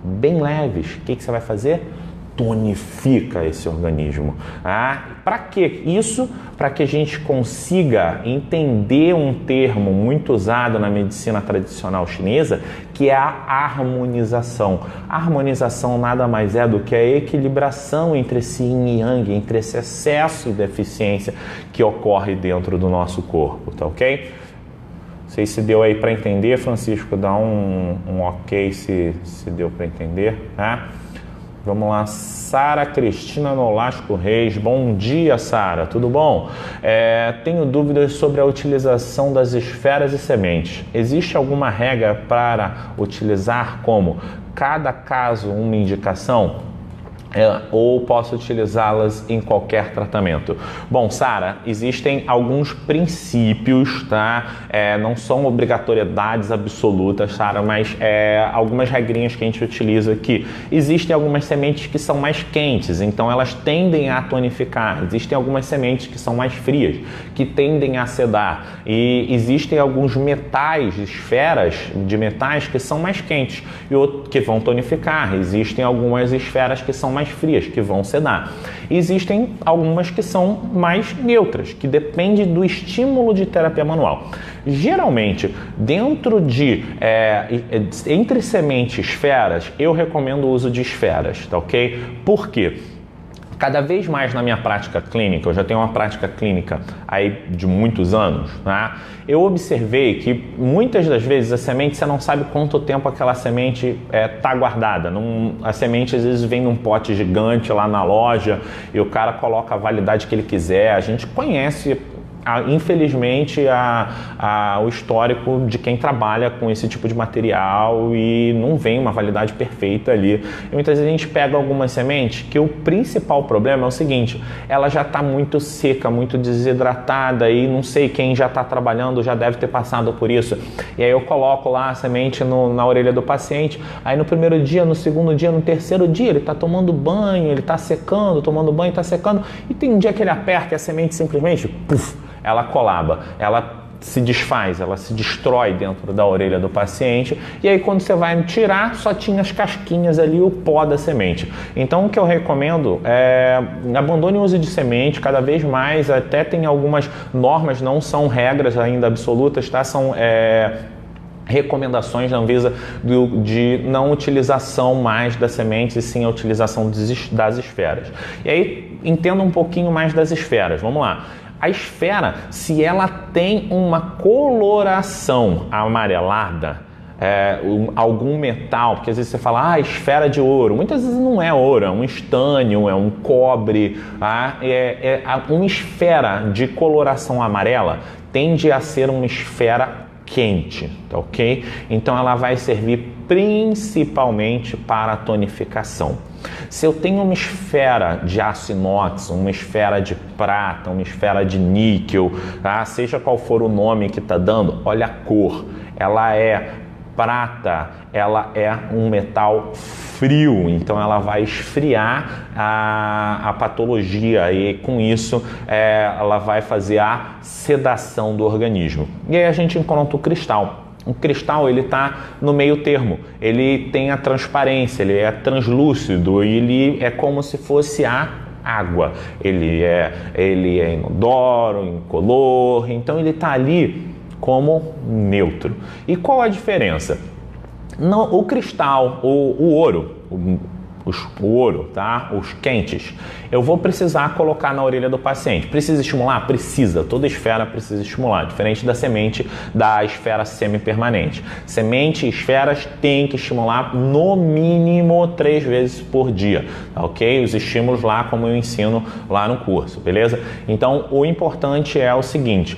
bem leves, o que você vai fazer? Tonifica esse organismo. Para que isso? Para que a gente consiga entender um termo muito usado na medicina tradicional chinesa, que é a harmonização. A harmonização nada mais é do que a equilibração entre esse yin e yang, entre esse excesso de eficiência que ocorre dentro do nosso corpo, tá ok? Não sei se deu aí para entender, Francisco, dá um ok se deu para entender, tá? Vamos lá, Sara Cristina Nolasco Reis. Bom dia, Sara, tudo bom? Tenho dúvidas sobre a utilização das esferas e sementes. Existe alguma regra para utilizar, como cada caso uma indicação? Ou posso utilizá-las em qualquer tratamento? Bom, Sara, existem alguns princípios, tá? Não são obrigatoriedades absolutas, Sara, mas algumas regrinhas que a gente utiliza aqui. Existem algumas sementes que são mais quentes, então elas tendem a tonificar. Existem algumas sementes que são mais frias, que tendem a sedar. E existem alguns metais, esferas de metais que são mais quentes e que vão tonificar. Existem algumas esferas que são mais frias, que vão sedar. Existem algumas que são mais neutras, que dependem do estímulo de terapia manual. Geralmente, dentro entre semente e esferas, eu recomendo o uso de esferas, tá ok? Por quê? Cada vez mais na minha prática clínica, eu já tenho uma prática clínica aí de muitos anos, né? Eu observei que muitas das vezes a semente, você não sabe quanto tempo aquela semente está guardada. A semente às vezes vem num pote gigante lá na loja e o cara coloca a validade que ele quiser. A gente conhece, infelizmente, o histórico de quem trabalha com esse tipo de material e não vem uma validade perfeita ali. E muitas vezes a gente pega algumas sementes que o principal problema é o seguinte: ela já está muito seca, muito desidratada, e não sei, quem já está trabalhando já deve ter passado por isso. E aí eu coloco lá a semente na orelha do paciente, aí no primeiro dia, no segundo dia, no terceiro dia ele está tomando banho, ele está secando, tomando banho, está secando, e tem um dia que ele aperta e a semente simplesmente, ela colaba, ela se desfaz, ela se destrói dentro da orelha do paciente, e aí quando você vai tirar, só tinha as casquinhas ali, o pó da semente. Então o que eu recomendo é abandone o uso de semente cada vez mais, até tem algumas normas, não são regras ainda absolutas, tá? São recomendações da Anvisa de não utilização mais da semente, e sim a utilização das esferas. E aí entenda um pouquinho mais das esferas, vamos lá. A esfera, se ela tem uma coloração amarelada, algum metal, porque às vezes você fala, esfera de ouro, muitas vezes não é ouro, é um estânio, é um cobre, uma esfera de coloração amarela tende a ser uma esfera quente, tá ok? Então ela vai servir principalmente para a tonificação. Se eu tenho uma esfera de aço inox, uma esfera de prata, uma esfera de níquel, tá? Seja qual for o nome que está dando, olha a cor, ela é prata, ela é um metal frio, então ela vai esfriar a patologia e com isso ela vai fazer a sedação do organismo. E aí a gente encontra o cristal. O cristal, ele está no meio termo, ele tem a transparência, ele é translúcido, ele é como se fosse a água, ele é inodoro, incolor, então ele está ali como neutro. E qual a diferença? O cristal, o ouro, o ouro, tá? Os quentes, eu vou precisar colocar na orelha do paciente. Precisa estimular? Precisa. Toda esfera precisa estimular, diferente da semente da esfera semi-permanente. Semente e esferas tem que estimular no mínimo 3 vezes por dia, tá ok? Os estímulos lá, como eu ensino lá no curso, beleza? Então, o importante é o seguinte,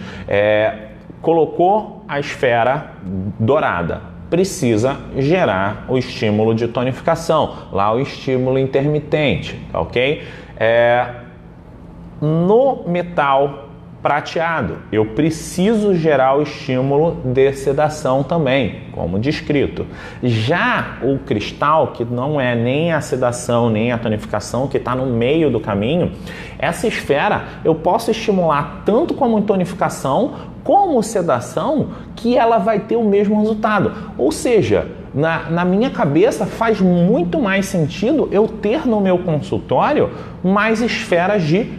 colocou a esfera dourada, precisa gerar o estímulo de tonificação, lá o estímulo intermitente, tá ok? No metal prateado, eu preciso gerar o estímulo de sedação também, como descrito. Já o cristal, que não é nem a sedação, nem a tonificação, que está no meio do caminho, essa esfera eu posso estimular tanto como tonificação, como sedação, que ela vai ter o mesmo resultado. Ou seja, na minha cabeça faz muito mais sentido eu ter no meu consultório mais esferas de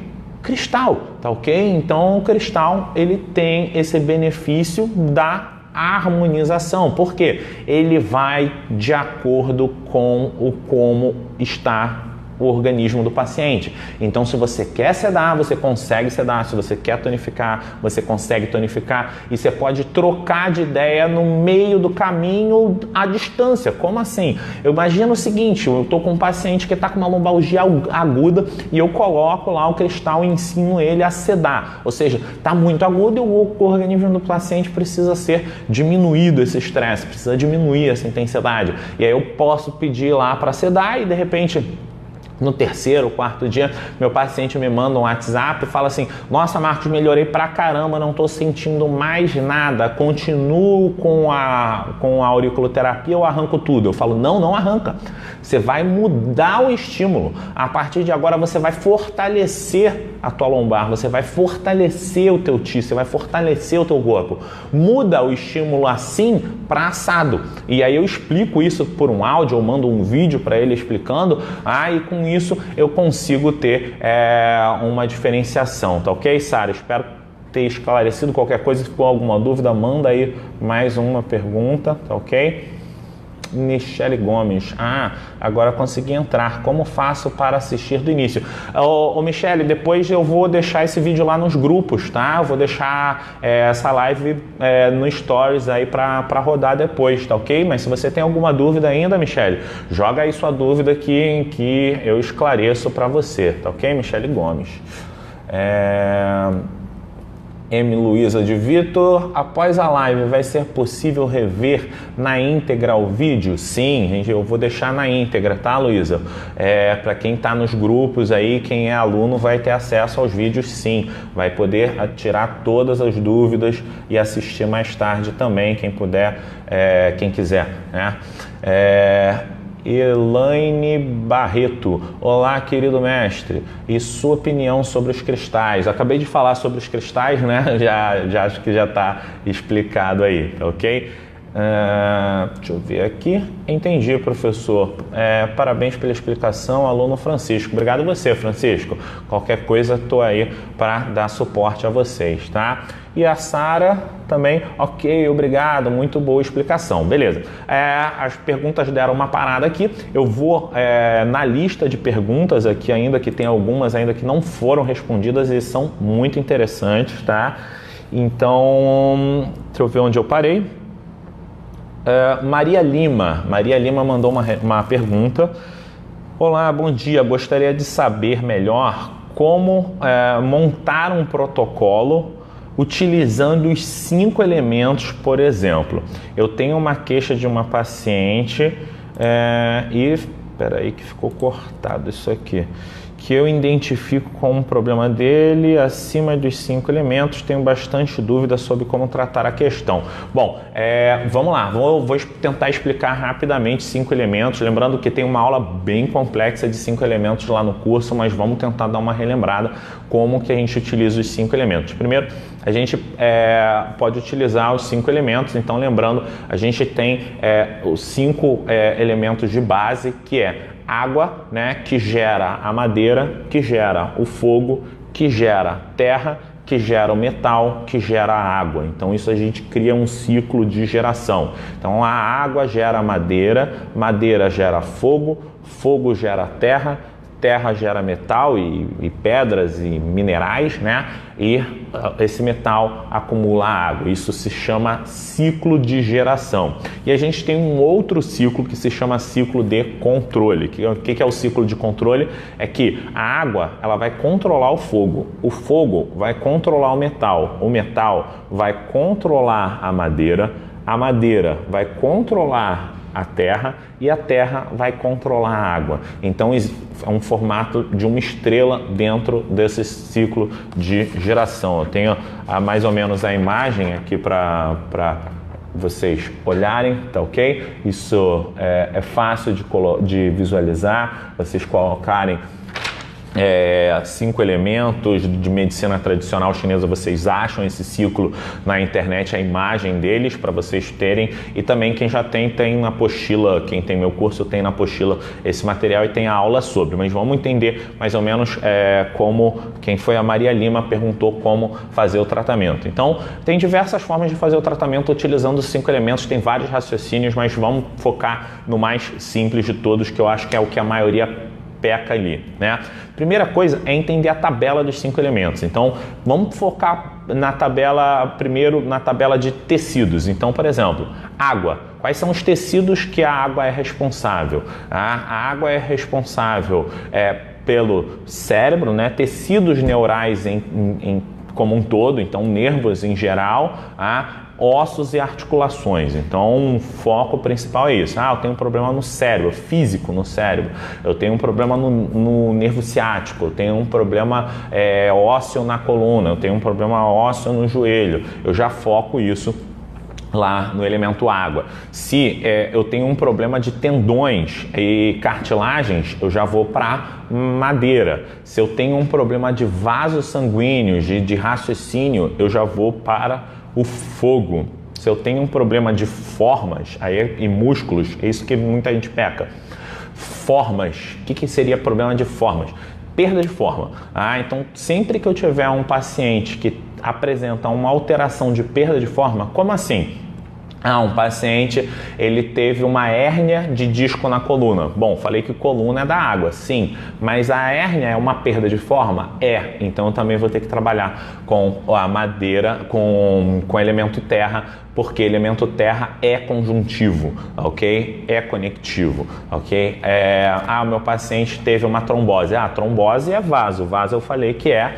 cristal, tá ok? Então o cristal, ele tem esse benefício da harmonização, porque ele vai de acordo com como está o organismo do paciente. Então, se você quer sedar, você consegue sedar. Se você quer tonificar, você consegue tonificar. E você pode trocar de ideia no meio do caminho à distância. Como assim? Eu imagino o seguinte, eu estou com um paciente que está com uma lombalgia aguda e eu coloco lá o cristal e ensino ele a sedar. Ou seja, está muito agudo e o organismo do paciente precisa ser diminuído esse estresse, precisa diminuir essa intensidade. E aí eu posso pedir lá para sedar e de repente, no 3º, 4º dia, meu paciente me manda um WhatsApp e fala assim, nossa, Marcos, melhorei pra caramba, não tô sentindo mais nada, continuo com a auriculoterapia ou arranco tudo? Eu falo, não arranca. Você vai mudar o estímulo. A partir de agora você vai fortalecer a tua lombar, você vai fortalecer o teu ti, você vai fortalecer o teu corpo. Muda o estímulo assim para assado. E aí eu explico isso por um áudio, eu mando um vídeo para ele explicando, e com isso eu consigo ter uma diferenciação, tá ok, Sara? Espero ter esclarecido. Qualquer coisa, se for alguma dúvida, manda aí mais uma pergunta, tá ok? Michele Gomes, agora consegui entrar, como faço para assistir do início? Michele, depois eu vou deixar esse vídeo lá nos grupos, tá? Eu vou deixar essa live no Stories aí para rodar depois, tá ok? Mas se você tem alguma dúvida ainda, Michele, joga aí sua dúvida que eu esclareço para você, tá ok, Michele Gomes? M. Luísa de Vitor, após a live vai ser possível rever na íntegra o vídeo? Sim, gente, eu vou deixar na íntegra, tá, Luísa? Para quem está nos grupos aí, quem é aluno vai ter acesso aos vídeos, sim. Vai poder tirar todas as dúvidas e assistir mais tarde também, quem puder, quem quiser, né? Elaine Barreto. Olá, querido mestre. E sua opinião sobre os cristais? Acabei de falar sobre os cristais, né? Já acho que já está explicado aí, ok? Deixa eu ver aqui. Entendi, professor. Parabéns pela explicação, aluno Francisco. Obrigado você, Francisco. Qualquer coisa, estou aí para dar suporte a vocês, tá? E a Sara também, ok, obrigado, muito boa explicação. Beleza. As perguntas deram uma parada aqui. Eu vou na lista de perguntas aqui ainda, que tem algumas ainda que não foram respondidas e são muito interessantes, tá? Então, deixa eu ver onde eu parei. Maria Lima mandou uma pergunta. Olá, bom dia, gostaria de saber melhor como montar um protocolo utilizando os 5 elementos, por exemplo. Eu tenho uma queixa de uma paciente espera aí que ficou cortado isso aqui, que eu identifico como um problema dele acima dos 5 elementos, tenho bastante dúvida sobre como tratar a questão. Bom, vamos lá, vou tentar explicar rapidamente 5 elementos, lembrando que tem uma aula bem complexa de 5 elementos lá no curso, mas vamos tentar dar uma relembrada como que a gente utiliza os 5 elementos. Primeiro, a gente pode utilizar os 5 elementos, então lembrando, a gente tem os 5 elementos de base, que é água, né, que gera a madeira, que gera o fogo, que gera terra, que gera o metal, que gera a água. Então isso a gente cria um ciclo de geração. Então a água gera madeira, madeira gera fogo, fogo gera terra, terra gera metal e pedras e minerais, né? E esse metal acumula água. Isso se chama ciclo de geração. E a gente tem um outro ciclo que se chama ciclo de controle. O que é o ciclo de controle? É que a água ela vai controlar o fogo vai controlar o metal vai controlar a madeira vai controlar a terra e a terra vai controlar a água. Então é um formato de uma estrela dentro desse ciclo de geração. Eu tenho mais ou menos a imagem aqui para vocês olharem, tá ok? Isso é fácil de visualizar, vocês colocarem 5 elementos de medicina tradicional chinesa, vocês acham esse ciclo na internet, a imagem deles para vocês terem, e também quem já tem na apostila, quem tem meu curso tem na apostila esse material e tem a aula sobre, mas vamos entender mais ou menos como, quem foi a Maria Lima perguntou como fazer o tratamento. Então tem diversas formas de fazer o tratamento utilizando os 5 elementos, tem vários raciocínios, mas vamos focar no mais simples de todos, que eu acho que é o que a maioria peca ali, né? Primeira coisa é entender a tabela dos 5 elementos. Então, vamos focar na tabela, primeiro na tabela de tecidos. Então, por exemplo, água. Quais são os tecidos que a água é responsável? A água é responsável pelo cérebro, né? Tecidos neurais como um todo, então nervos em geral, ossos e articulações. Então, o foco principal é isso. Eu tenho um problema no cérebro, físico no cérebro. Eu tenho um problema no nervo ciático. Eu tenho um problema ósseo na coluna. Eu tenho um problema ósseo no joelho. Eu já foco isso lá no elemento água. Se eu tenho um problema de tendões e cartilagens, eu já vou para madeira. Se eu tenho um problema de vasos sanguíneos, de raciocínio, eu já vou para o fogo. Se eu tenho um problema de formas e músculos, é isso que muita gente peca. Formas. O que seria problema de formas? Perda de forma. Então, sempre que eu tiver um paciente que apresenta uma alteração de perda de forma, como assim? Um paciente, ele teve uma hérnia de disco na coluna. Bom, falei que coluna é da água, sim, mas a hérnia é uma perda de forma? Então eu também vou ter que trabalhar com a madeira, com elemento terra, porque elemento terra é conjuntivo, ok? É conectivo, ok? O meu paciente teve uma trombose. Trombose é vaso eu falei que é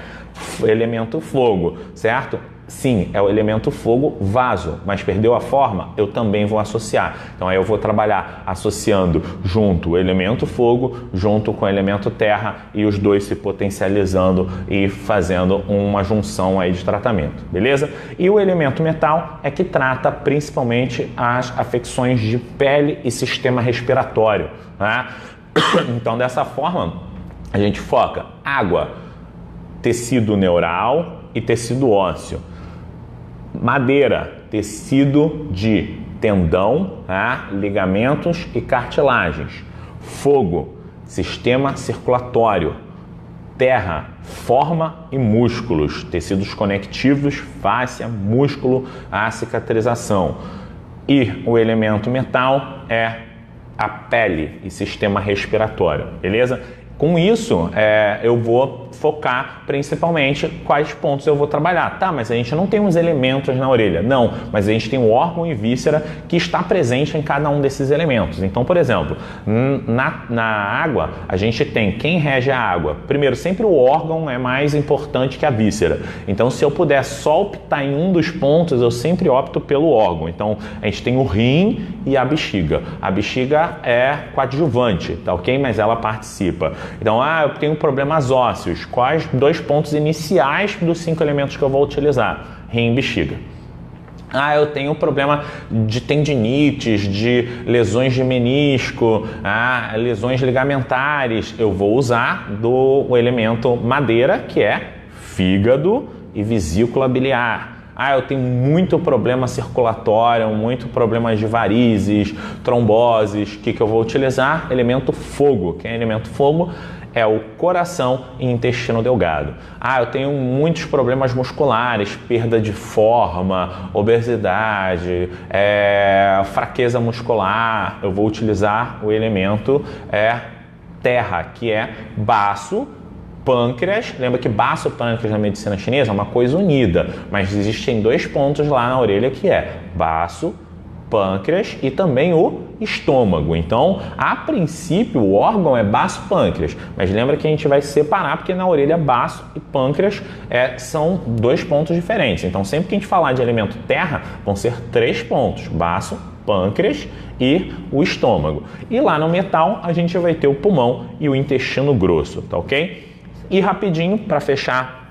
elemento fogo, certo? Sim, é o elemento fogo, vaso, mas perdeu a forma, eu também vou associar. Então aí eu vou trabalhar associando junto o elemento fogo, junto com o elemento terra e os dois se potencializando e fazendo uma junção aí de tratamento, beleza? E o elemento metal é que trata principalmente as afecções de pele e sistema respiratório, né? Então dessa forma a gente foca água, tecido neural e tecido ósseo. Madeira, tecido de tendão, tá? Ligamentos e cartilagens. Fogo, sistema circulatório. Terra, forma e músculos, tecidos conectivos, fáscia, músculo, a cicatrização. E o elemento metal é a pele e sistema respiratório, beleza? Com isso, eu vou focar principalmente quais pontos eu vou trabalhar. Tá, mas a gente não tem os elementos na orelha. Não, mas a gente tem o órgão e víscera que está presente em cada um desses elementos. Então, por exemplo, na água, a gente tem quem rege a água. Primeiro, sempre o órgão é mais importante que a víscera. Então, se eu puder só optar em um dos pontos, eu sempre opto pelo órgão. Então, a gente tem o rim e a bexiga. A bexiga é coadjuvante, tá ok? Mas ela participa. Então, eu tenho problemas ósseos. Quais 2 pontos iniciais dos 5 elementos que eu vou utilizar? Rim e bexiga. Eu tenho problema de tendinites, de lesões de menisco, lesões ligamentares. Eu vou usar o elemento madeira, que é fígado e vesícula biliar. Eu tenho muito problema circulatório, muito problema de varizes, tromboses. O que eu vou utilizar? Elemento fogo. Quem é elemento fogo? É o coração e intestino delgado. Eu tenho muitos problemas musculares, perda de forma, obesidade, fraqueza muscular. Eu vou utilizar o elemento terra, que é baço, pâncreas. Lembra que baço e pâncreas na medicina chinesa é uma coisa unida, mas existem 2 pontos lá na orelha que é baço, pâncreas e também o estômago. Então, a princípio, o órgão é baço-pâncreas, mas lembra que a gente vai separar porque na orelha baço e pâncreas são 2 pontos diferentes. Então, sempre que a gente falar de elemento terra, vão ser 3 pontos, baço, pâncreas e o estômago. E lá no metal, a gente vai ter o pulmão e o intestino grosso, tá ok? E rapidinho, para fechar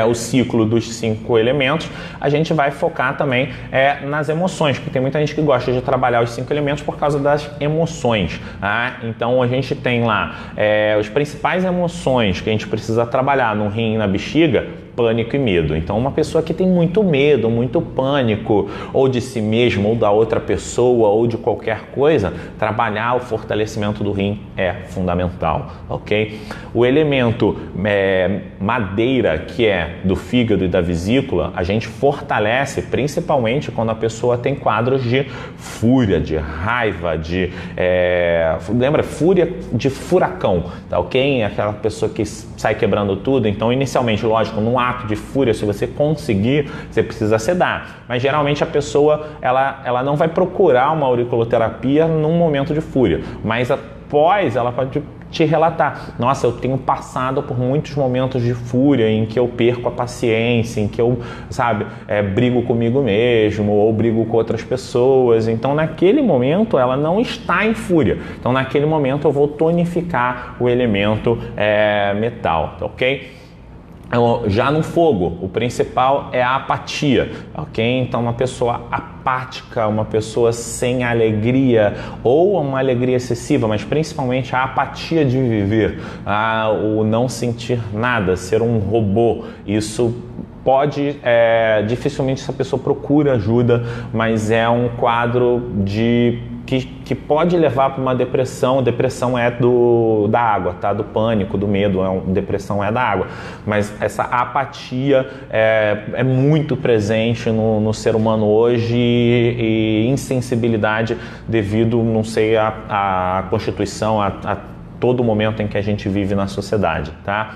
o ciclo dos 5 elementos, a gente vai focar também nas emoções, porque tem muita gente que gosta de trabalhar os 5 elementos por causa das emoções. Então a gente tem lá as principais emoções que a gente precisa trabalhar no rim e na bexiga: pânico e medo. Então uma pessoa que tem muito medo, muito pânico, ou de si mesmo, ou da outra pessoa, ou de qualquer coisa, trabalhar o fortalecimento do rim é fundamental, ok? O elemento madeira, que é do fígado e da vesícula, a gente fortalece principalmente quando a pessoa tem quadros de fúria, de raiva, lembra? Fúria de furacão, tá ok? Aquela pessoa que sai quebrando tudo. Então, inicialmente, lógico, num ato de fúria, se você conseguir, você precisa sedar. Mas geralmente a pessoa, ela não vai procurar uma auriculoterapia num momento de fúria, mas após ela pode te relatar: nossa, eu tenho passado por muitos momentos de fúria em que eu perco a paciência, em que eu, brigo comigo mesmo ou brigo com outras pessoas. Então, naquele momento, ela não está em fúria. Então, naquele momento, eu vou tonificar o elemento metal, tá ok? Já no fogo, o principal é a apatia, ok? Então, uma pessoa apática, uma pessoa sem alegria ou uma alegria excessiva, mas principalmente a apatia de viver, o não sentir nada, ser um robô. Isso pode, dificilmente essa pessoa procura ajuda, mas é um quadro que pode levar para uma depressão. Depressão é da água, tá? Do pânico, do medo, depressão é da água. Mas essa apatia é muito presente no ser humano hoje, e insensibilidade devido, não sei, à Constituição, a todo momento em que a gente vive na sociedade, tá?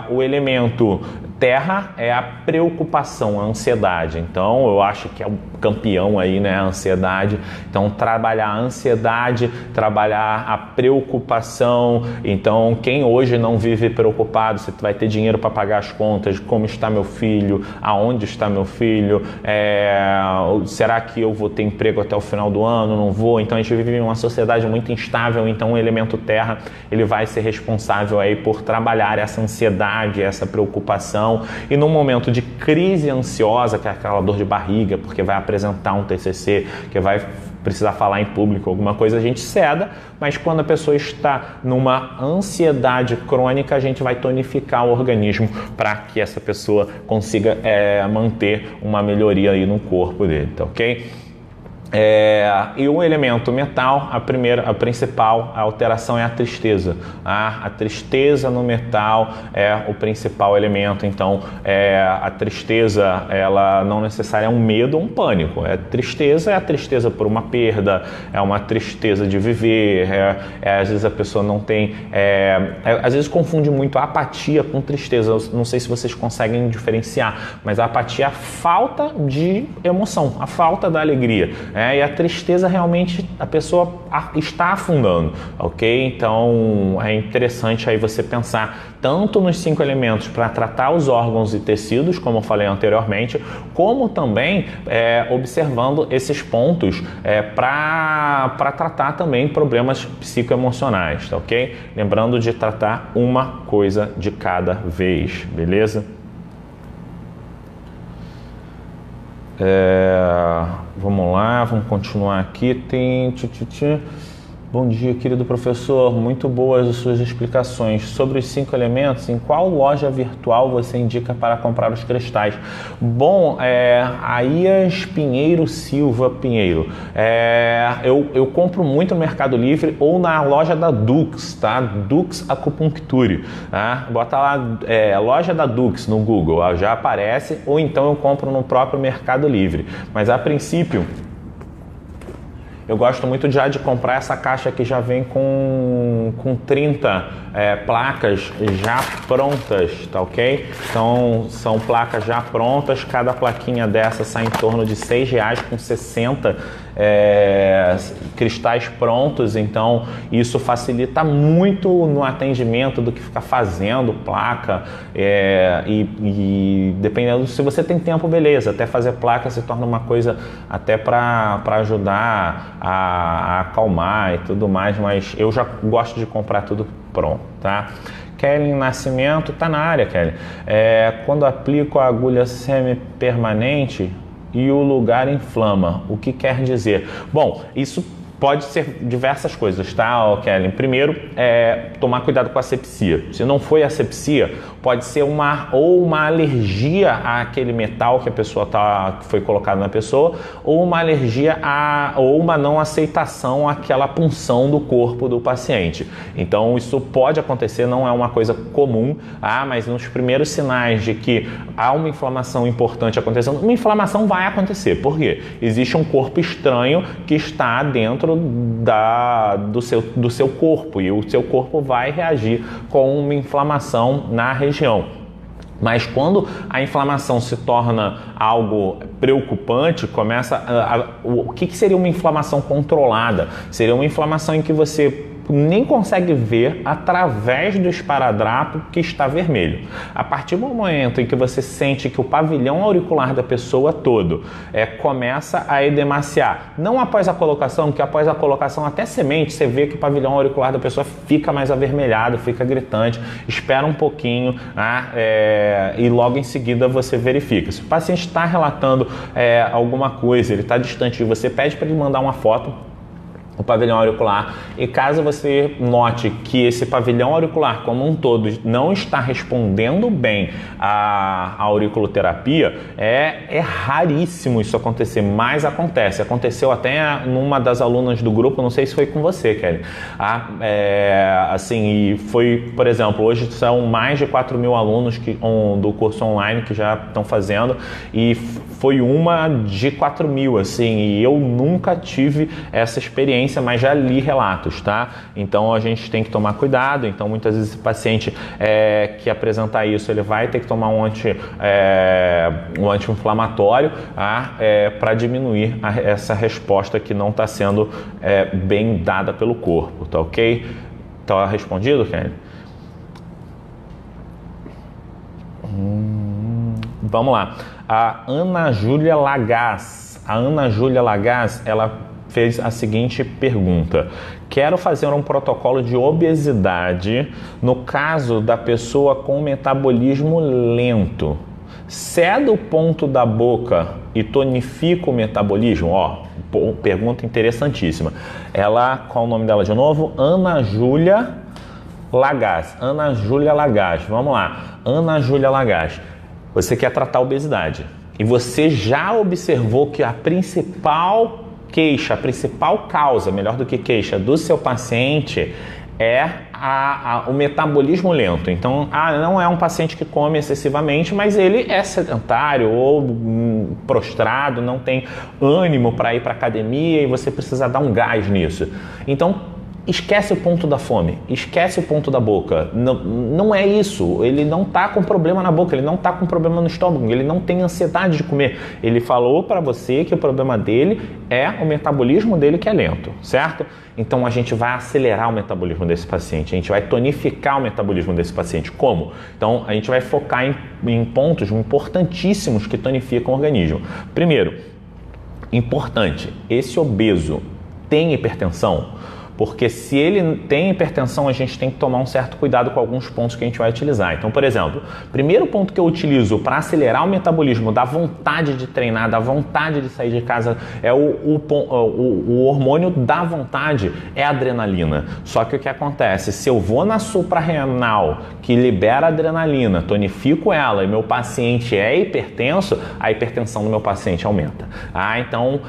O elemento terra é a preocupação, a ansiedade. Então, eu acho que é o campeão aí, né? A ansiedade. Então, trabalhar a ansiedade, trabalhar a preocupação. Então, quem hoje não vive preocupado, se vai ter dinheiro para pagar as contas, como está meu filho, aonde está meu filho, será que eu vou ter emprego até o final do ano, não vou? Então, a gente vive em uma sociedade muito instável, então o elemento terra, ele vai ser responsável aí por trabalhar essa ansiedade, essa preocupação. E num momento de crise ansiosa, que é aquela dor de barriga, porque vai apresentar um TCC, que vai precisar falar em público, alguma coisa, a gente ceda, mas quando a pessoa está numa ansiedade crônica, a gente vai tonificar o organismo para que essa pessoa consiga manter uma melhoria aí no corpo dele, tá ok? E o elemento metal, a principal alteração é a tristeza. A tristeza no metal é o principal elemento. Então, a tristeza, ela não necessariamente é um medo ou um pânico. Tristeza é a tristeza por uma perda, é uma tristeza de viver. Às vezes a pessoa não tem... às vezes confunde muito a apatia com tristeza. Eu não sei se vocês conseguem diferenciar, mas a apatia é a falta de emoção, a falta da alegria. E a tristeza realmente a pessoa está afundando, ok? Então é interessante aí você pensar tanto nos 5 elementos para tratar os órgãos e tecidos, como eu falei anteriormente, como também observando esses pontos para tratar também problemas psicoemocionais, tá ok? Lembrando de tratar uma coisa de cada vez, beleza? Vamos lá, vamos continuar aqui. Bom dia, querido professor. Muito boas as suas explicações. Sobre os 5 elementos, em qual loja virtual você indica para comprar os cristais? Bom, a Ias Pinheiro Silva Pinheiro. Eu compro muito no Mercado Livre ou na loja da Dux, tá? Dux Acupuncture. Tá? Bota lá, loja da Dux no Google, já aparece, ou então eu compro no próprio Mercado Livre. Mas a princípio, eu gosto muito já de comprar essa caixa que já vem com 30 placas já prontas, tá ok? Então são placas já prontas, cada plaquinha dessa sai em torno de R$6 com 60 cristais prontos, então isso facilita muito no atendimento do que ficar fazendo placa e dependendo se você tem tempo, beleza, até fazer placa se torna uma coisa até para ajudar a acalmar e tudo mais, mas eu já gosto de comprar tudo pronto, tá? Kelly Nascimento, tá na área, Kelly. Quando aplico a agulha semi-permanente e o lugar inflama, o que quer dizer? Bom, isso pode ser diversas coisas, tá, Kelly? Primeiro, tomar cuidado com a asepsia. Se não foi asepsia, pode ser uma alergia àquele metal que a pessoa foi colocado na pessoa, ou uma alergia ou uma não aceitação àquela punção do corpo do paciente. Então, isso pode acontecer, não é uma coisa comum, mas nos primeiros sinais de que há uma inflamação importante acontecendo, uma inflamação vai acontecer. Por quê? Existe um corpo estranho que está dentro do seu corpo e o seu corpo vai reagir com uma inflamação na região. Mas quando a inflamação se torna algo preocupante, o que seria uma inflamação controlada? Seria uma inflamação em que você nem consegue ver através do esparadrapo que está vermelho. A partir do momento em que você sente que o pavilhão auricular da pessoa todo começa a edemaciar, não após a colocação, que após a colocação até semente, você vê que o pavilhão auricular da pessoa fica mais avermelhado, fica gritante, espera um pouquinho, e logo em seguida você verifica. Se o paciente está relatando alguma coisa, ele está distante de você, pede para ele mandar uma foto o pavilhão auricular, e caso você note que esse pavilhão auricular como um todo não está respondendo bem à auriculoterapia, é raríssimo isso acontecer, mas aconteceu até numa das alunas do grupo, não sei se foi com você, Kelly, e foi, por exemplo, hoje são mais de 4.000 alunos do curso online que já estão fazendo, e foi uma de 4.000, assim, e eu nunca tive essa experiência experiência, mas já li relatos, tá? Então a gente tem que tomar cuidado. Então muitas vezes esse paciente que apresentar isso, ele vai ter que tomar um anti-inflamatório para diminuir essa resposta que não está sendo bem dada pelo corpo, tá ok? Tá respondido, Kelly? Vamos lá. A Ana Júlia Lagaz. Ela fez a seguinte pergunta: quero fazer um protocolo de obesidade no caso da pessoa com metabolismo lento. Cedo o ponto da boca e tonifica o metabolismo? Pergunta interessantíssima. Qual o nome dela de novo? Ana Júlia Lagaz. Vamos lá. Ana Júlia Lagaz. Você quer tratar a obesidade e você já observou que a principal causa, melhor do que queixa, do seu paciente é o metabolismo lento. Então, não é um paciente que come excessivamente, mas ele é sedentário ou prostrado, não tem ânimo para ir para academia e você precisa dar um gás nisso. Então, esquece o ponto da fome, esquece o ponto da boca. Não é isso. Ele não está com problema na boca, ele não está com problema no estômago, ele não tem ansiedade de comer. Ele falou para você que o problema dele é o metabolismo dele que é lento, certo? Então a gente vai acelerar o metabolismo desse paciente, a gente vai tonificar o metabolismo desse paciente. Como? Então a gente vai focar em pontos importantíssimos que tonificam o organismo. Primeiro, importante, esse obeso tem hipertensão? Porque se ele tem hipertensão, a gente tem que tomar um certo cuidado com alguns pontos que a gente vai utilizar. Então, por exemplo, primeiro ponto que eu utilizo para acelerar o metabolismo, da vontade de treinar, da vontade de sair de casa, é o hormônio da vontade, é a adrenalina. Só que o que acontece? Se eu vou na suprarrenal, que libera adrenalina, tonifico ela e meu paciente é hipertenso, a hipertensão do meu paciente aumenta. Então,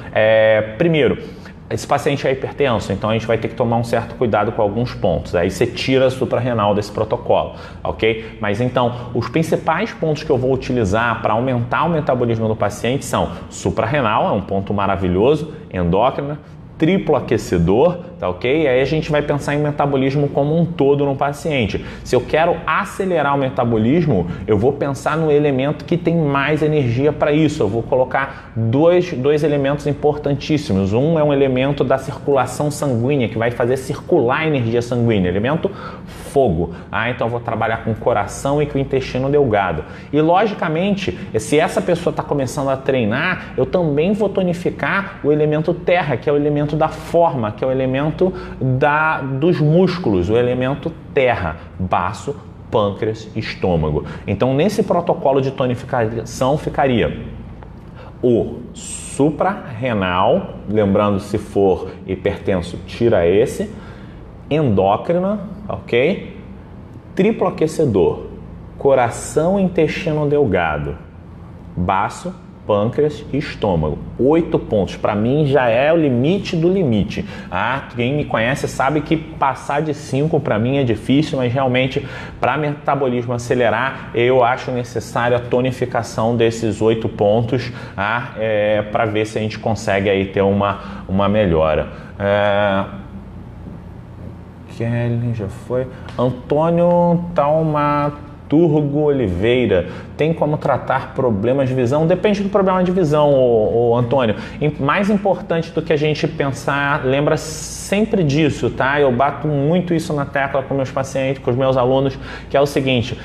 primeiro, esse paciente é hipertenso, então a gente vai ter que tomar um certo cuidado com alguns pontos. Aí você tira a suprarrenal desse protocolo, ok? Mas então, os principais pontos que eu vou utilizar para aumentar o metabolismo do paciente são suprarrenal, é um ponto maravilhoso, endócrina, triplo aquecedor, tá ok? Aí a gente vai pensar em metabolismo como um todo no paciente. Se eu quero acelerar o metabolismo, eu vou pensar no elemento que tem mais energia para isso. Eu vou colocar dois elementos importantíssimos. Um é um elemento da circulação sanguínea, que vai fazer circular a energia sanguínea, elemento fogo. Então eu vou trabalhar com o coração e com o intestino delgado. E logicamente, se essa pessoa está começando a treinar, eu também vou tonificar o elemento terra, que é o elemento da forma, que é o elemento dos músculos, o elemento terra, baço, pâncreas, estômago. Então, nesse protocolo de tonificação ficaria o suprarrenal, lembrando, se for hipertenso, tira esse, endócrina, ok? Triplo aquecedor, coração e intestino delgado, baço, pâncreas e estômago. 8 pontos. Para mim já é o limite do limite. Quem me conhece sabe que passar de 5 para mim é difícil, mas realmente para metabolismo acelerar eu acho necessário a tonificação desses 8 pontos para ver se a gente consegue aí ter uma melhora. Kelly já foi. Antônio Taumaturgo Oliveira, tem como tratar problemas de visão? Depende do problema de visão, Antônio. Mais importante do que a gente pensar, lembra sempre disso, tá? Eu bato muito isso na tecla com meus pacientes, com os meus alunos, que é o seguinte,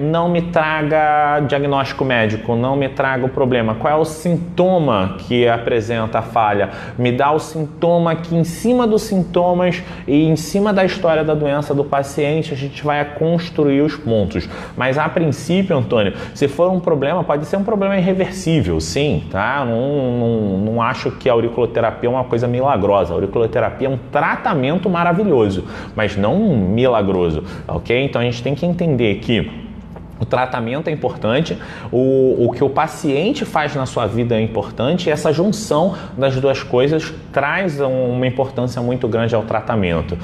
não me traga diagnóstico médico, não me traga o problema. Qual é o sintoma que apresenta a falha? Me dá o sintoma que em cima dos sintomas e em cima da história da doença do paciente, a gente vai construir os pontos. Mas a princípio, Antônio, se for um problema, pode ser um problema irreversível, sim, tá? Não acho que a auriculoterapia é uma coisa milagrosa. A auriculoterapia é um tratamento maravilhoso, mas não milagroso, ok? Então a gente tem que entender que o tratamento é importante, o que o paciente faz na sua vida é importante, e essa junção das duas coisas traz uma importância muito grande ao tratamento.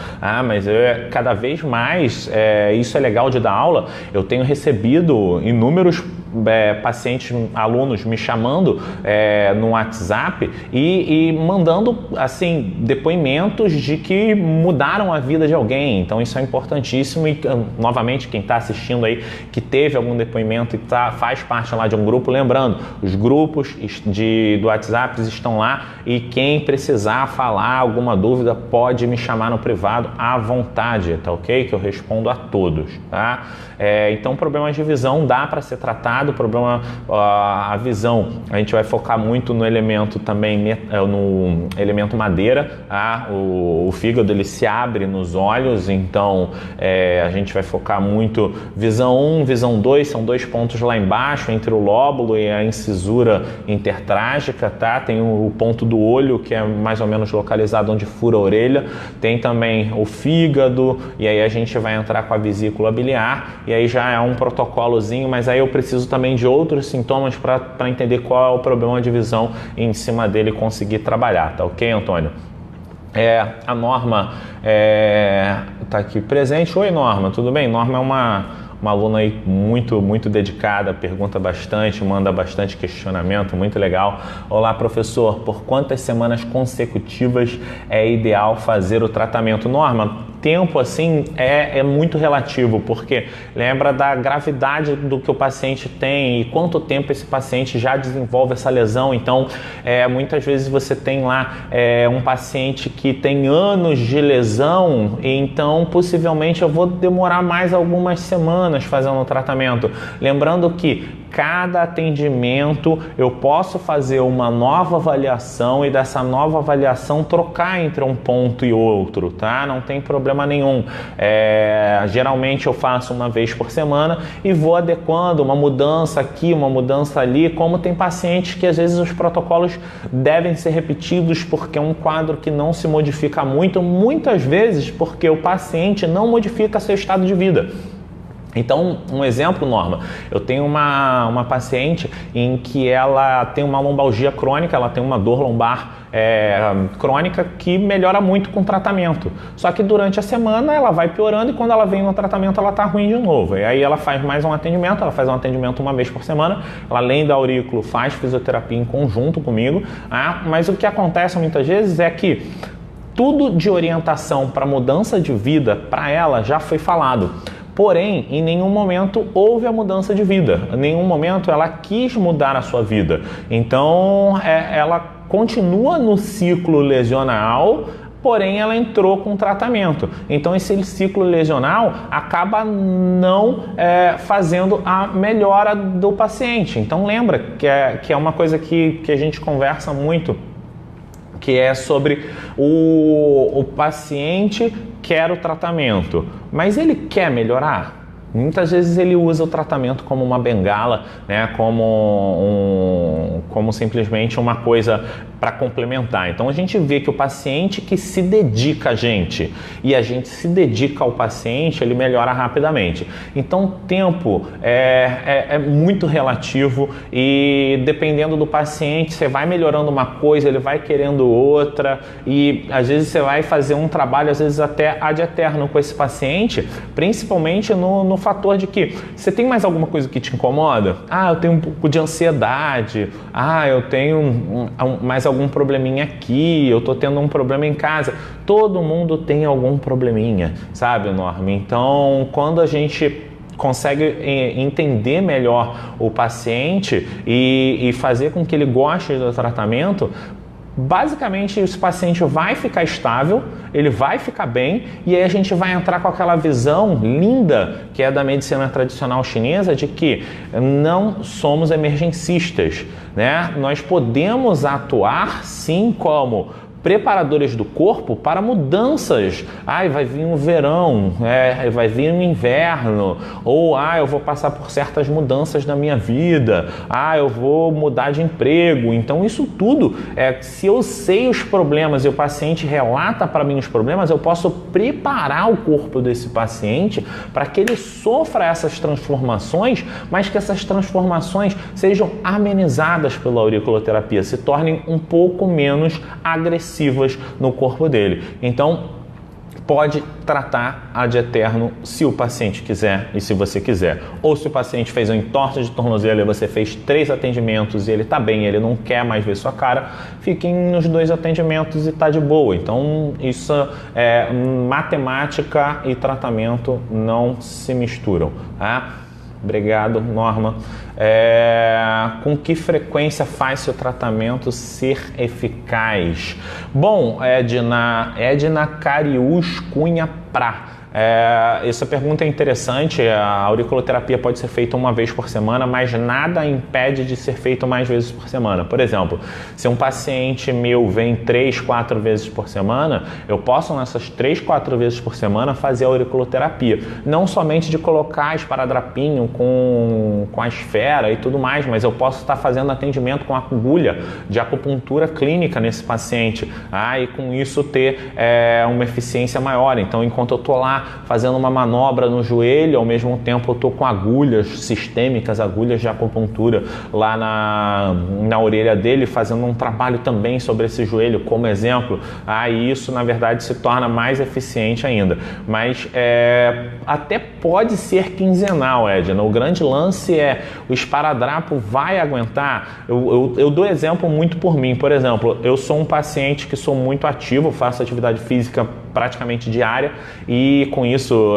Mas cada vez mais, isso é legal de dar aula, eu tenho recebido inúmeros pacientes, alunos me chamando no WhatsApp e mandando assim depoimentos de que mudaram a vida de alguém. Então isso é importantíssimo e novamente quem está assistindo aí que teve algum depoimento e faz parte lá de um grupo, lembrando, os grupos do WhatsApp estão lá e quem precisar falar alguma dúvida pode me chamar no privado à vontade, tá ok? Que eu respondo a todos, tá? Então problemas de visão dá para ser tratado. A visão, a gente vai focar muito no elemento também, no elemento madeira, tá? O fígado ele se abre nos olhos, então a gente vai focar muito visão 1, visão 2, são 2 pontos lá embaixo, entre o lóbulo e a incisura intertrágica, tá? Tem o ponto do olho, que é mais ou menos localizado onde fura a orelha, tem também o fígado, e aí a gente vai entrar com a vesícula biliar, e aí já é um protocolozinho, mas aí eu preciso também de outros sintomas para entender qual é o problema de visão e em cima dele conseguir trabalhar, tá ok, Antônio? A Norma está aqui presente. Oi, Norma, tudo bem? Norma é uma aluna aí muito dedicada, pergunta bastante, manda bastante questionamento, muito legal. Olá, professor, por quantas semanas consecutivas é ideal fazer o tratamento? Norma, tempo assim é muito relativo, porque lembra da gravidade do que o paciente tem e quanto tempo esse paciente já desenvolve essa lesão. Então muitas vezes você tem lá um paciente que tem anos de lesão, e então possivelmente eu vou demorar mais algumas semanas fazendo o tratamento. Lembrando que cada atendimento eu posso fazer uma nova avaliação e dessa nova avaliação trocar entre um ponto e outro, tá? Não tem problema nenhum. Geralmente eu faço uma vez por semana e vou adequando uma mudança aqui, uma mudança ali, como tem pacientes que às vezes os protocolos devem ser repetidos porque é um quadro que não se modifica muito, muitas vezes porque o paciente não modifica seu estado de vida. Então, um exemplo, Norma, eu tenho uma paciente em que ela tem uma lombalgia crônica, ela tem uma dor lombar crônica que melhora muito com o tratamento. Só que durante a semana ela vai piorando e quando ela vem no tratamento ela está ruim de novo. E aí ela faz mais um atendimento, ela faz um atendimento uma vez por semana, ela além da aurículo faz fisioterapia em conjunto comigo, mas o que acontece muitas vezes é que tudo de orientação para mudança de vida para ela já foi falado. Porém, em nenhum momento houve a mudança de vida, em nenhum momento ela quis mudar a sua vida. Então, ela continua no ciclo lesional, porém ela entrou com tratamento. Então, esse ciclo lesional acaba não fazendo a melhora do paciente. Então, lembra que é uma coisa que a gente conversa muito, que é sobre o paciente quer o tratamento, mas ele quer melhorar? Muitas vezes ele usa o tratamento como uma bengala, né, como simplesmente uma coisa para complementar. Então a gente vê que o paciente que se dedica a gente e a gente se dedica ao paciente, ele melhora rapidamente. Então o tempo é muito relativo e dependendo do paciente você vai melhorando uma coisa, ele vai querendo outra e às vezes você vai fazer um trabalho, às vezes até ad eterno com esse paciente, principalmente no fator de que você tem mais alguma coisa que te incomoda? Eu tenho um pouco de ansiedade, eu tenho mais algum probleminha aqui, eu tô tendo um problema em casa. Todo mundo tem algum probleminha, sabe, Norma? Então, quando a gente consegue entender melhor o paciente e fazer com que ele goste do tratamento, basicamente esse paciente vai ficar estável, ele vai ficar bem e aí a gente vai entrar com aquela visão linda que é da medicina tradicional chinesa de que não somos emergencistas, né? Nós podemos atuar sim como preparadores do corpo para mudanças. Vai vir um verão, vai vir um inverno, ou eu vou passar por certas mudanças na minha vida, eu vou mudar de emprego. Então isso tudo, se eu sei os problemas e o paciente relata para mim os problemas, eu posso preparar o corpo desse paciente para que ele sofra essas transformações, mas que essas transformações sejam amenizadas pela auriculoterapia, se tornem um pouco menos agressivas no corpo dele. Então, pode tratar ad eterno se o paciente quiser e se você quiser. Ou se o paciente fez um entorse de tornozelo e você fez 3 atendimentos e ele está bem, ele não quer mais ver sua cara, fiquem nos 2 atendimentos e está de boa. Então, isso é matemática e tratamento não se misturam, tá? Obrigado, Norma. Com que frequência faz seu tratamento ser eficaz? Bom, Edna Cariús Cunha Prá. Essa pergunta é interessante. A auriculoterapia pode ser feita uma vez por semana, mas nada impede de ser feito mais vezes por semana. Por exemplo, se um paciente meu vem 3, 4 vezes por semana, eu posso nessas 3, 4 vezes por semana fazer a auriculoterapia. Não somente de colocar esparadrapinho com a esfera e tudo mais, mas eu posso estar fazendo atendimento com agulha de acupuntura clínica nesse paciente, e com isso ter uma eficiência maior. Então, enquanto eu estou lá fazendo uma manobra no joelho, ao mesmo tempo eu estou com agulhas sistêmicas, agulhas de acupuntura lá na orelha dele, fazendo um trabalho também sobre esse joelho como exemplo, e isso na verdade se torna mais eficiente ainda. Mas até pode ser quinzenal, Edna. O grande lance é o esparadrapo vai aguentar. Eu dou exemplo muito por mim. Por exemplo, eu sou um paciente que sou muito ativo, faço atividade física praticamente diária e com isso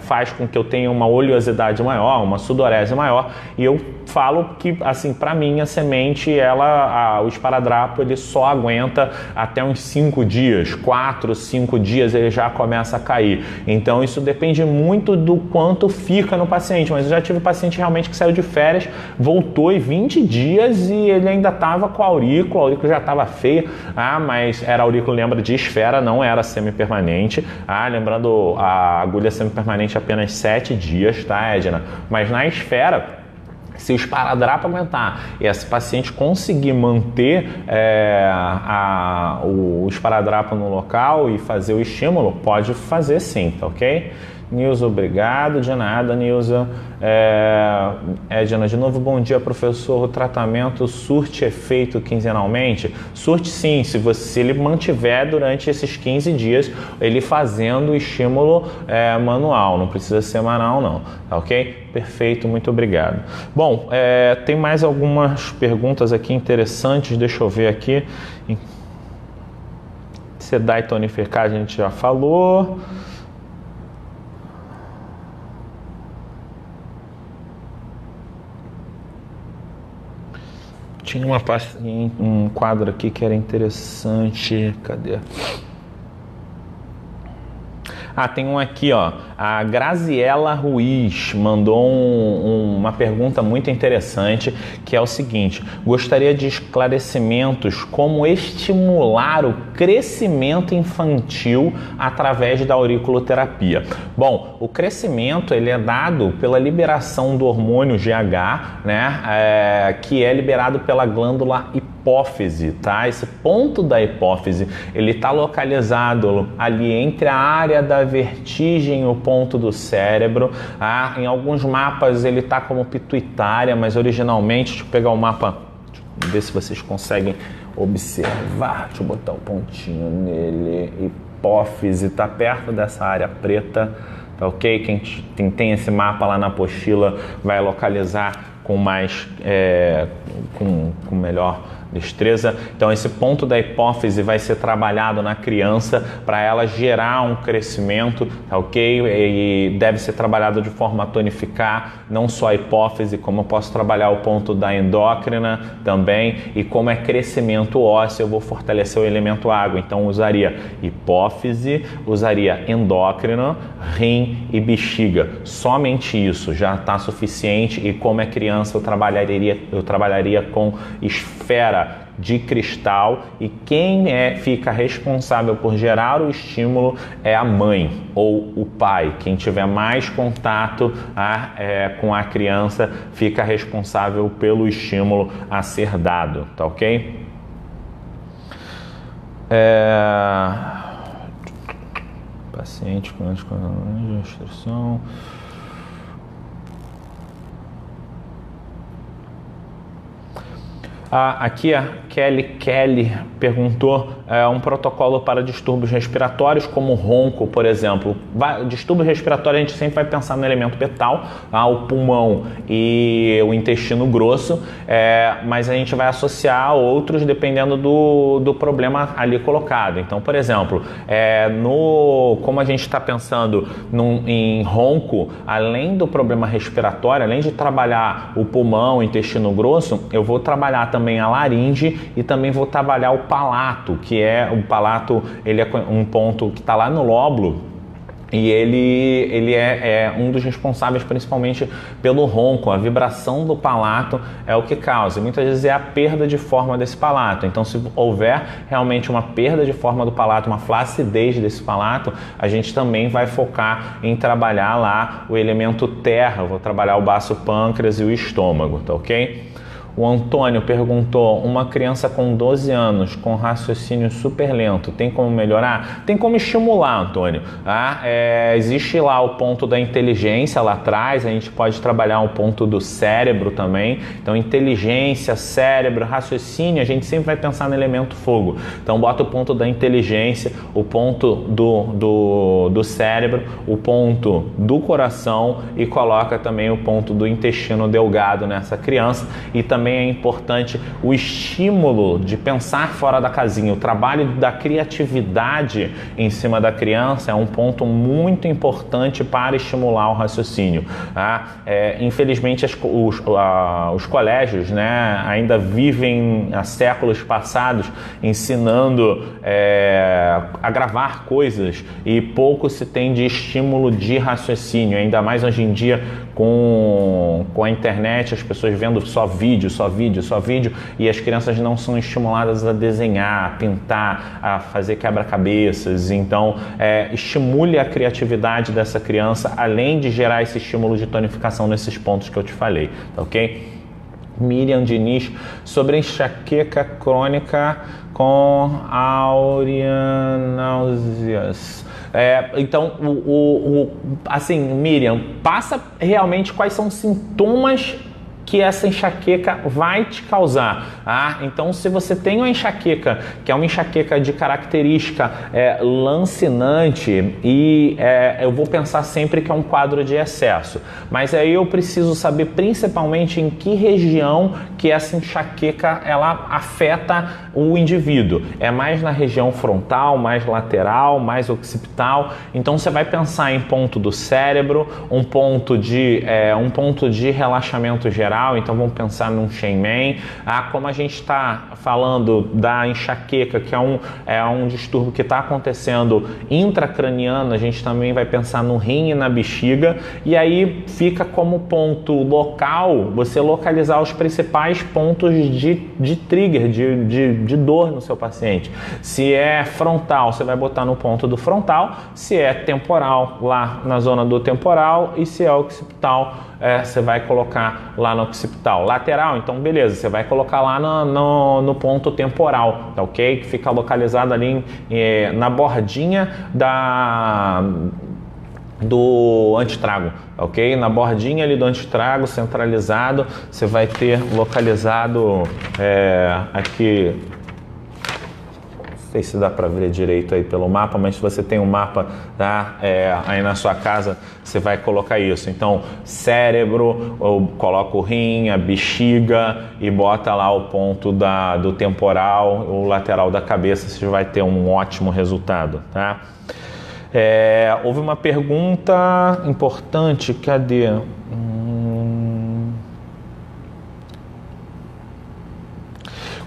faz com que eu tenha uma oleosidade maior, uma sudorese maior, e eu falo que, assim, para mim a semente, o esparadrapo, ele só aguenta até uns 5 dias, 4, 5 dias ele já começa a cair. Então isso depende muito do quanto fica no paciente, mas eu já tive paciente realmente que saiu de férias, voltou em 20 dias e ele ainda estava com a aurícula já estava feia, mas era aurícula, lembra, de esfera, não era semipermanente, lembrando, a agulha semipermanente apenas 7 dias, tá, Edna? Mas na esfera, se o esparadrapo aguentar e esse paciente conseguir manter o esparadrapo no local e fazer o estímulo, pode fazer sim, tá ok? Nilza, obrigado. De nada, Nilza. Edna, de novo, bom dia, professor. O tratamento surte efeito quinzenalmente? Surte sim, se ele mantiver durante esses 15 dias, ele fazendo o estímulo manual, não precisa ser semanal não, tá ok? Perfeito, muito obrigado. Bom, tem mais algumas perguntas aqui interessantes, deixa eu ver aqui. Sedar e tonificar a gente já falou. Tinha um quadro aqui que era interessante. Cadê? Tem um aqui, ó. A Graziela Ruiz mandou uma pergunta muito interessante, que é o seguinte: gostaria de esclarecimentos como estimular o crescimento infantil através da auriculoterapia. Bom, o crescimento ele é dado pela liberação do hormônio GH, né, que é liberado pela glândula hipófise, tá? Esse ponto da hipófise, ele está localizado ali entre a área da vertigem e o ponto do cérebro. Em alguns mapas ele está como pituitária, mas originalmente, deixa eu pegar o mapa, deixa eu ver se vocês conseguem observar, deixa eu botar o pontinho nele, hipófise, está perto dessa área preta, tá ok? Quem tem esse mapa lá na apostila vai localizar com mais, com melhor destreza. Então esse ponto da hipófise vai ser trabalhado na criança para ela gerar um crescimento, tá ok? E deve ser trabalhado de forma a tonificar não só a hipófise, como eu posso trabalhar o ponto da endócrina também, e como é crescimento ósseo, eu vou fortalecer o elemento água. Então usaria hipófise, usaria endócrino, rim e bexiga. Somente isso já está suficiente, e como é criança eu trabalharia com esfera de cristal, e quem fica responsável por gerar o estímulo é a mãe ou o pai. Quem tiver mais contato com a criança fica responsável pelo estímulo a ser dado, tá ok? Paciente com instrução. Aqui a Kelly perguntou um protocolo para distúrbios respiratórios, como ronco, por exemplo. Distúrbio respiratório a gente sempre vai pensar no elemento betal, o pulmão e o intestino grosso, mas a gente vai associar outros dependendo do problema ali colocado. Então, por exemplo, como a gente está pensando em ronco, além do problema respiratório, além de trabalhar o pulmão, o intestino grosso, eu vou trabalhar também a laringe e também vou trabalhar o palato, que o palato, ele é um ponto que está lá no lóbulo e ele é um dos responsáveis principalmente pelo ronco. A vibração do palato é o que causa, e muitas vezes é a perda de forma desse palato. Então, se houver realmente uma perda de forma do palato, uma flacidez desse palato, a gente também vai focar em trabalhar lá o elemento terra. Eu vou trabalhar o baço pâncreas e o estômago, tá ok? O Antônio perguntou, uma criança com 12 anos com raciocínio super lento, tem como melhorar? Tem como estimular, Antônio. Existe lá o ponto da inteligência lá atrás, a gente pode trabalhar um ponto do cérebro também. Então, inteligência, cérebro, raciocínio, a gente sempre vai pensar no elemento fogo. Então, bota o ponto da inteligência, o ponto do cérebro, o ponto do coração e coloca também o ponto do intestino delgado nessa criança. E também é importante o estímulo de pensar fora da casinha. O trabalho da criatividade em cima da criança é um ponto muito importante para estimular o raciocínio. Infelizmente, os colégios, né, ainda vivem há séculos passados ensinando a gravar coisas e pouco se tem de estímulo de raciocínio, ainda mais hoje em dia com a internet, as pessoas vendo só vídeo, e as crianças não são estimuladas a desenhar, a pintar, a fazer quebra-cabeças. Então, estimule a criatividade dessa criança, além de gerar esse estímulo de tonificação nesses pontos que eu te falei, tá ok? Miriam Diniz, sobre enxaqueca crônica com aureanáuseas. Então, assim, Miriam, passa realmente quais são os sintomas que essa enxaqueca vai te causar. Então, se você tem uma enxaqueca, que é uma enxaqueca de característica lancinante, e eu vou pensar sempre que é um quadro de excesso. Mas aí eu preciso saber principalmente em que região que essa enxaqueca ela afeta o indivíduo. É mais na região frontal, mais lateral, mais occipital. Então, você vai pensar em ponto do cérebro, um ponto de relaxamento geral. Então vamos pensar num Shenmen. Como a gente está falando da enxaqueca, que é um distúrbio que está acontecendo intracraniano, a gente também vai pensar no rim e na bexiga, e aí fica como ponto local você localizar os principais pontos de trigger, de dor no seu paciente. Se é frontal, você vai botar no ponto do frontal, se é temporal, lá na zona do temporal, e se é occipital, você vai colocar lá no occipital. Lateral, então beleza, você vai colocar lá no ponto temporal, tá ok? Que fica localizado ali na bordinha do antitrago, ok? Na bordinha ali do antitrago centralizado, você vai ter localizado aqui. Não sei se dá para ver direito aí pelo mapa, mas se você tem um mapa aí na sua casa, você vai colocar isso. Então, cérebro, eu coloco o rim, a bexiga e bota lá o ponto do temporal, o lateral da cabeça, você vai ter um ótimo resultado, tá? Houve uma pergunta importante, cadê?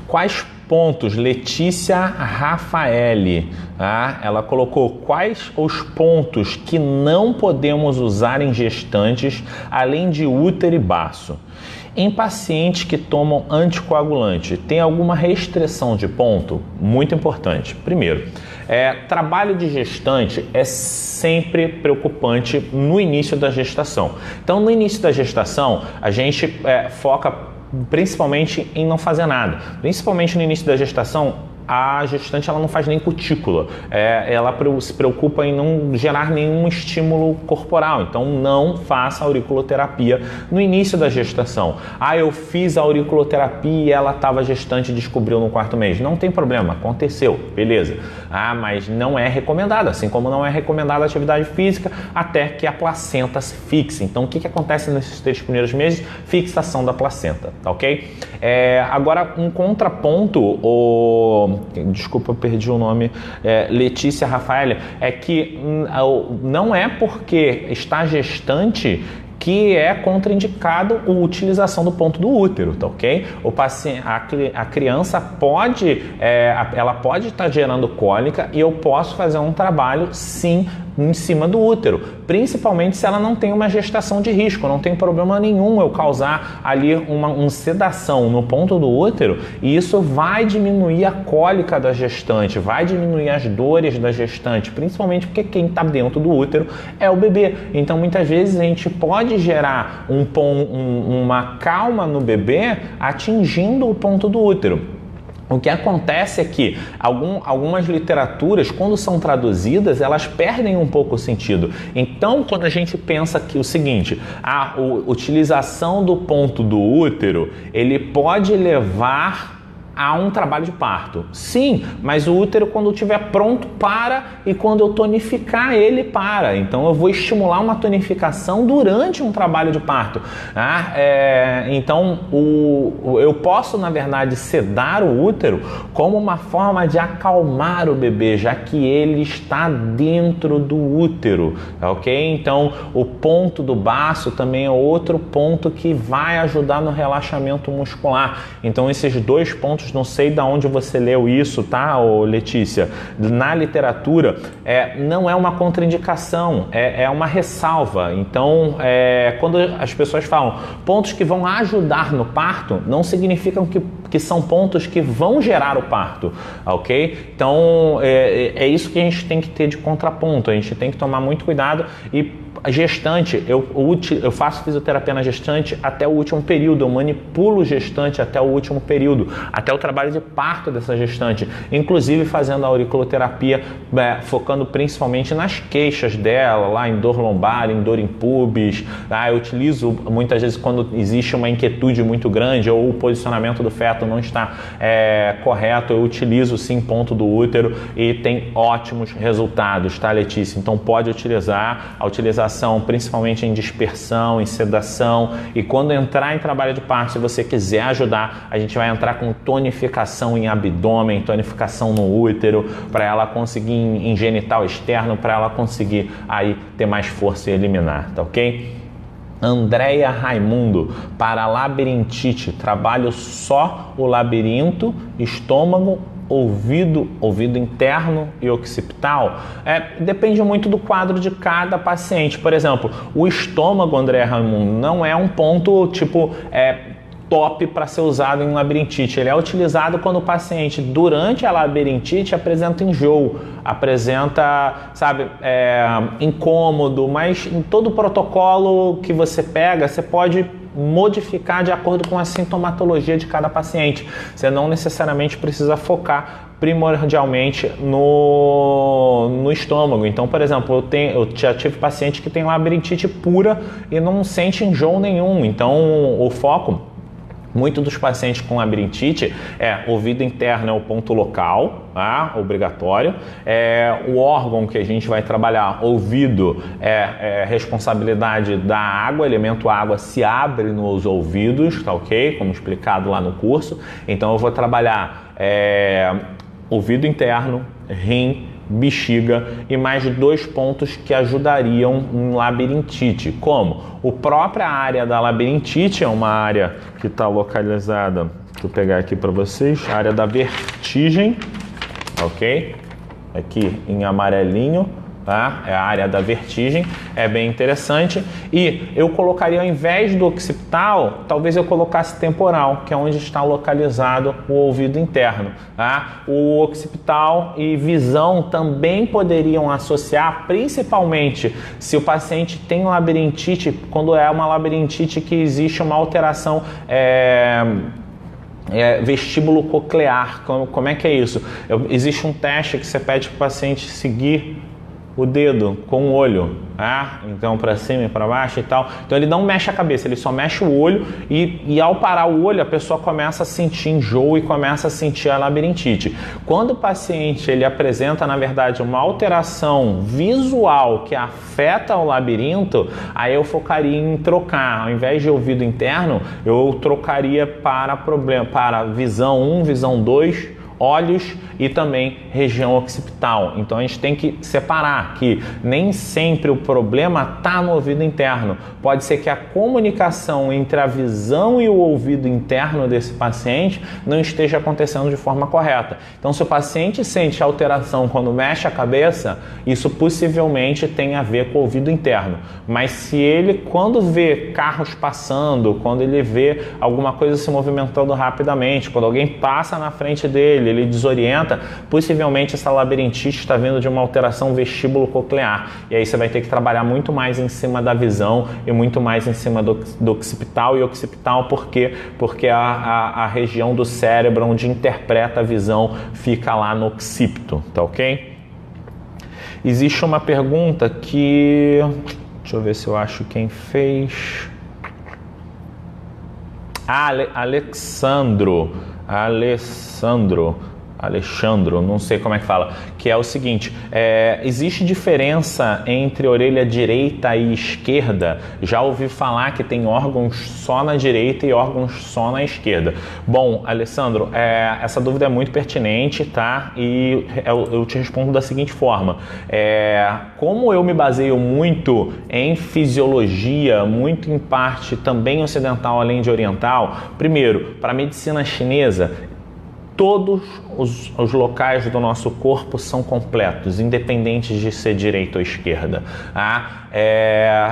Quais pontos? Letícia Rafaeli, ela colocou quais os pontos que não podemos usar em gestantes, além de útero e baço. Em pacientes que tomam anticoagulante, tem alguma restrição de ponto? Muito importante. Primeiro, trabalho de gestante é sempre preocupante no início da gestação. Então, no início da gestação, a gente foca principalmente em não fazer nada. Principalmente no início da gestação, a gestante ela não faz nem cutícula, ela se preocupa em não gerar nenhum estímulo corporal, então não faça auriculoterapia no início da gestação. Eu fiz a auriculoterapia e ela estava gestante e descobriu no 4º mês. Não tem problema, aconteceu, beleza. Mas não é recomendado, assim como não é recomendada a atividade física até que a placenta se fixe. Então o que acontece nesses 3 primeiros meses? Fixação da placenta, tá ok? Agora um contraponto, desculpa, eu perdi o nome, Letícia Rafaela, é que não é porque está gestante que é contraindicado a utilização do ponto do útero, tá ok? A criança pode, ela pode estar gerando cólica e eu posso fazer um trabalho, sim, em cima do útero, principalmente se ela não tem uma gestação de risco. Não tem problema nenhum eu causar ali uma sedação no ponto do útero, e isso vai diminuir a cólica da gestante, vai diminuir as dores da gestante, principalmente porque quem está dentro do útero é o bebê. Então muitas vezes a gente pode gerar uma calma no bebê atingindo o ponto do útero. O que acontece é que algumas literaturas, quando são traduzidas, elas perdem um pouco o sentido. Então, quando a gente pensa que o seguinte, a utilização do ponto do útero, ele pode levar a um trabalho de parto. Sim, mas o útero, quando estiver pronto, para, e quando eu tonificar ele, para. Então eu vou estimular uma tonificação durante um trabalho de parto. Então eu posso, na verdade, sedar o útero como uma forma de acalmar o bebê, já que ele está dentro do útero, ok? Então o ponto do baço também é outro ponto que vai ajudar no relaxamento muscular. Então esses 2 pontos, não sei de onde você leu isso, tá, Letícia? Na literatura, não é uma contraindicação, é uma ressalva. Então, quando as pessoas falam pontos que vão ajudar no parto, não significam que são pontos que vão gerar o parto, ok? Então, é isso que a gente tem que ter de contraponto. A gente tem que tomar muito cuidado. E a gestante, eu faço fisioterapia na gestante até o último período, eu manipulo gestante até o último período, até o trabalho de parto dessa gestante, inclusive fazendo a auriculoterapia, focando principalmente nas queixas dela, lá em dor lombar, em dor em pubis. Eu utilizo muitas vezes quando existe uma inquietude muito grande ou o posicionamento do feto não está correto, eu utilizo sim ponto do útero e tem ótimos resultados, tá, Letícia? Então pode utilizar, a utilização principalmente em dispersão, em sedação, e quando entrar em trabalho de parto, se você quiser ajudar, a gente vai entrar com tonificação em abdômen, tonificação no útero, para ela conseguir em genital externo, para ela conseguir aí ter mais força e eliminar, tá ok? Andréia Raimundo, para labirintite, trabalho só o labirinto, estômago, ouvido interno e occipital? Depende muito do quadro de cada paciente. Por exemplo, o estômago, André Raimundo, não é um ponto top para ser usado em labirintite. Ele é utilizado quando o paciente, durante a labirintite, apresenta enjoo, apresenta, incômodo, mas em todo o protocolo que você pega, você pode modificar de acordo com a sintomatologia de cada paciente. Você não necessariamente precisa focar primordialmente no estômago. Então, por exemplo, eu já tive paciente que tem labirintite pura e não sente enjoo nenhum. Então, o foco muito dos pacientes com labirintite ouvido interno é o ponto local, tá? Obrigatório. O órgão que a gente vai trabalhar, ouvido, é responsabilidade da água, elemento água se abre nos ouvidos, tá ok? Como explicado lá no curso. Então eu vou trabalhar ouvido interno, rim, bexiga e mais 2 pontos que ajudariam em labirintite. Como? A própria área da labirintite é uma área que está localizada, deixa eu pegar aqui para vocês, a área da vertigem, ok? Aqui em amarelinho, tá? É a área da vertigem, é bem interessante. E eu colocaria, ao invés do occipital, talvez eu colocasse temporal, que é onde está localizado o ouvido interno, tá? O occipital e visão também poderiam associar, principalmente se o paciente tem labirintite, quando é uma labirintite que existe uma alteração vestíbulo coclear. Como é que é isso? Existe um teste que você pede para o paciente seguir o dedo com o olho, então para cima e para baixo e tal. Então ele não mexe a cabeça, ele só mexe o olho e ao parar o olho a pessoa começa a sentir enjoo e começa a sentir a labirintite. Quando o paciente ele apresenta na verdade uma alteração visual que afeta o labirinto, aí eu focaria em trocar, ao invés de ouvido interno, eu trocaria para visão 1, visão 2, olhos e também região occipital. Então a gente tem que separar que nem sempre o problema está no ouvido interno. Pode ser que a comunicação entre a visão e o ouvido interno desse paciente não esteja acontecendo de forma correta. Então se o paciente sente alteração quando mexe a cabeça, isso possivelmente tem a ver com o ouvido interno. Mas se ele, quando vê carros passando, quando ele vê alguma coisa se movimentando rapidamente, quando alguém passa na frente dele, ele desorienta, possivelmente essa labirintite está vindo de uma alteração vestíbulo coclear. E aí você vai ter que trabalhar muito mais em cima da visão e muito mais em cima do occipital. E occipital por quê? Porque a região do cérebro onde interpreta a visão fica lá no occipito, tá ok? Existe uma pergunta que... Deixa eu ver se eu acho quem fez... Alexandro, não sei como é que fala, que é o seguinte, existe diferença entre orelha direita e esquerda? Já ouvi falar que tem órgãos só na direita e órgãos só na esquerda. Bom, Alessandro, essa dúvida é muito pertinente, tá? E eu te respondo da seguinte forma, como eu me baseio muito em fisiologia, muito em parte também ocidental além de oriental, primeiro, para a medicina chinesa, todos os locais do nosso corpo são completos, independentes de ser direita ou esquerda.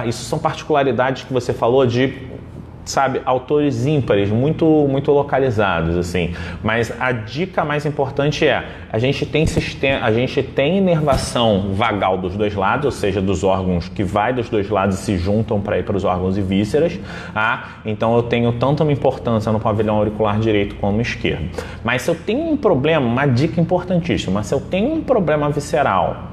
Isso são particularidades que você falou de, sabe, autores ímpares, muito localizados, assim. Mas a dica mais importante a gente tem inervação vagal dos dois lados, ou seja, dos órgãos que vai dos dois lados e se juntam para ir para os órgãos e vísceras. Então eu tenho tanto uma importância no pavilhão auricular direito como esquerdo. Mas se eu tenho um problema, uma dica importantíssima, se eu tenho um problema visceral,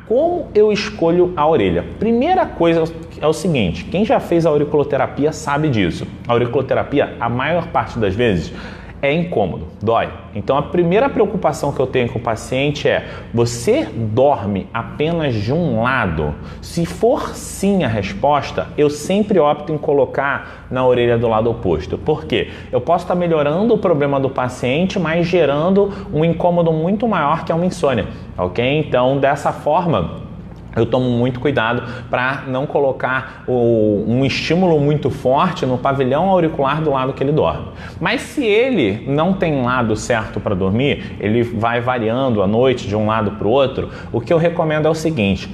como eu escolho a orelha? Primeira coisa é o seguinte, quem já fez a auriculoterapia sabe disso. A auriculoterapia, a maior parte das vezes, é incômodo, dói. Então a primeira preocupação que eu tenho com o paciente é: você dorme apenas de um lado? Se for sim a resposta, eu sempre opto em colocar na orelha do lado oposto. Por quê? Eu posso estar melhorando o problema do paciente, mas gerando um incômodo muito maior, que é uma insônia, ok? Então dessa forma, eu tomo muito cuidado para não colocar um estímulo muito forte no pavilhão auricular do lado que ele dorme. Mas se ele não tem lado certo para dormir, ele vai variando à noite de um lado para o outro, o que eu recomendo é o seguinte: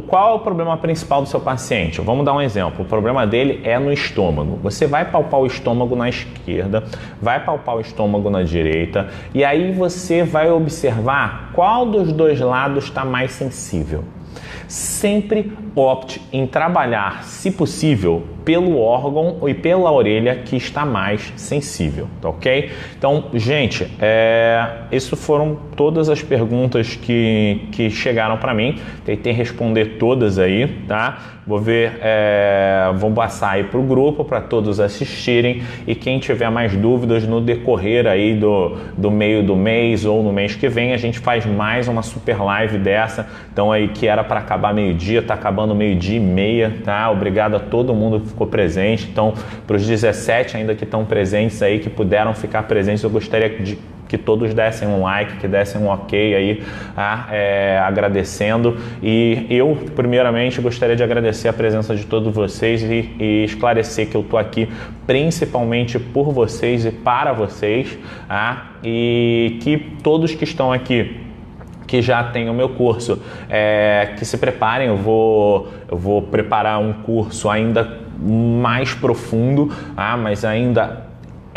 qual é o problema principal do seu paciente? Vamos dar um exemplo. O problema dele é no estômago. Você vai palpar o estômago na esquerda, vai palpar o estômago na direita, e aí você vai observar qual dos dois lados está mais sensível. Sempre opte em trabalhar, se possível, pelo órgão e pela orelha que está mais sensível, tá ok? Então, gente, essas foram todas as perguntas que chegaram para mim. Tentei responder todas aí, tá? Vou ver, vou passar aí para o grupo para todos assistirem, e quem tiver mais dúvidas no decorrer aí do meio do mês ou no mês que vem, a gente faz mais uma super live dessa. Então aí, que era para acabar meio-dia, tá acabando meio-dia e meia, tá? Obrigado a todo mundo que ficou presente. Então, para os 17 ainda que estão presentes aí, que puderam ficar presentes, eu gostaria de que todos dessem um like, que dessem um ok aí, agradecendo. E eu, primeiramente, gostaria de agradecer a presença de todos vocês e esclarecer que eu estou aqui principalmente por vocês e para vocês, e que todos que estão aqui, que já tem o meu curso, que se preparem. Eu vou preparar um curso ainda mais profundo, mas ainda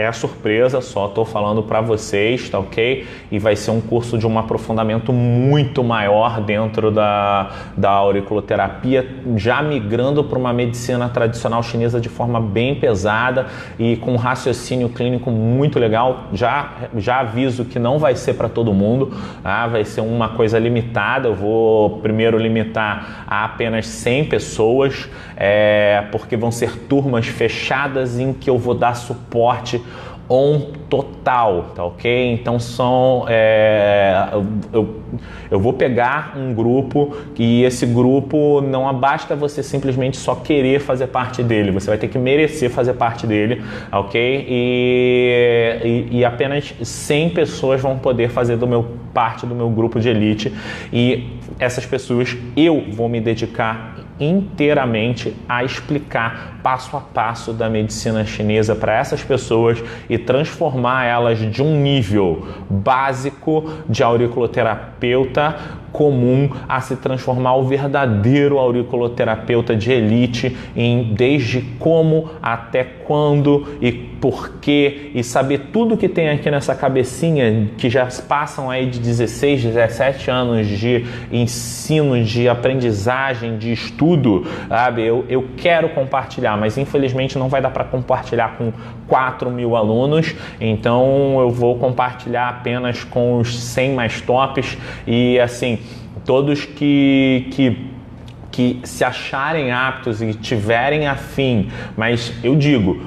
É surpresa, só estou falando para vocês, tá ok? E vai ser um curso de um aprofundamento muito maior dentro da auriculoterapia, já migrando para uma medicina tradicional chinesa de forma bem pesada e com um raciocínio clínico muito legal. Já aviso que não vai ser para todo mundo, tá? Vai ser uma coisa limitada. Eu vou primeiro limitar a apenas 100 pessoas, porque vão ser turmas fechadas em que eu vou dar suporte total, tá ok? Então eu vou pegar um grupo e esse grupo não basta você simplesmente só querer fazer parte dele, você vai ter que merecer fazer parte dele, ok? E apenas 100 pessoas vão poder fazer parte do meu grupo de elite, e essas pessoas eu vou me dedicar inteiramente a explicar passo a passo da medicina chinesa para essas pessoas e transformar elas de um nível básico de auriculoterapeuta comum a se transformar o verdadeiro auriculoterapeuta de elite, desde como até quando e porquê, e saber tudo que tem aqui nessa cabecinha, que já passam aí de 16, 17 anos de ensino, de aprendizagem, de estudo, sabe? Eu quero compartilhar, mas infelizmente não vai dar para compartilhar com 4.000 alunos, então eu vou compartilhar apenas com os 100 mais tops, e assim, todos que se acharem aptos e tiverem afim, mas eu digo,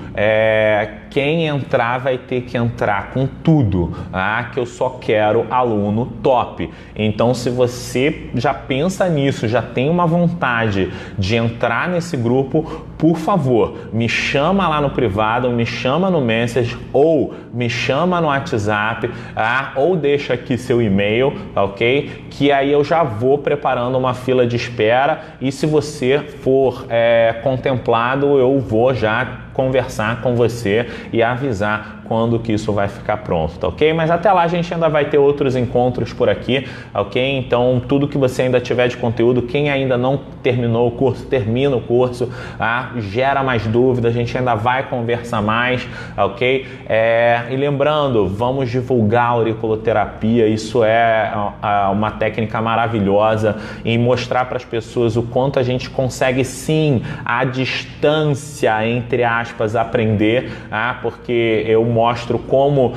quem entrar vai ter que entrar com tudo, tá? Que eu só quero aluno top. Então, se você já pensa nisso, já tem uma vontade de entrar nesse grupo, por favor, me chama lá no privado, me chama no Messenger, ou me chama no WhatsApp, ou deixa aqui seu e-mail, ok? Que aí eu já vou preparando uma fila de espera, e se você for contemplado, eu vou já conversar com você e avisar quando que isso vai ficar pronto, tá ok? Mas até lá a gente ainda vai ter outros encontros por aqui, ok? Então tudo que você ainda tiver de conteúdo, quem ainda não terminou o curso, termina o curso, gera mais dúvidas, a gente ainda vai conversar mais, ok? E lembrando, vamos divulgar a auriculoterapia, isso é uma técnica maravilhosa, em mostrar para as pessoas o quanto a gente consegue sim, à distância, entre aspas, aprender, porque eu mostro como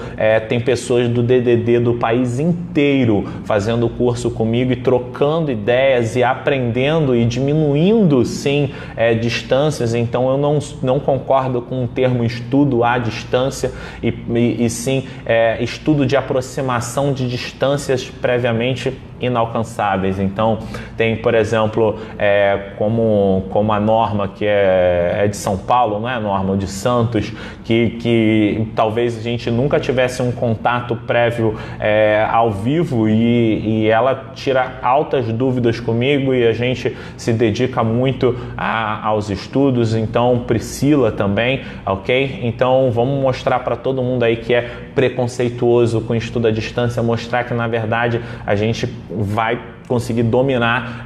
tem pessoas do DDD do país inteiro fazendo o curso comigo e trocando ideias e aprendendo e diminuindo sim distâncias. Então eu não concordo com o termo estudo à distância e sim estudo de aproximação de distâncias previamente inalcançáveis. Então tem, por exemplo, como a Norma, que é de São Paulo, não é a Norma, de Santos, que talvez a gente nunca tivesse um contato prévio ao vivo, e ela tira altas dúvidas comigo e a gente se dedica muito aos estudos. Então Priscila também, ok? Então vamos mostrar para todo mundo aí que é preconceituoso com estudo à distância, mostrar que na verdade a gente vai conseguir dominar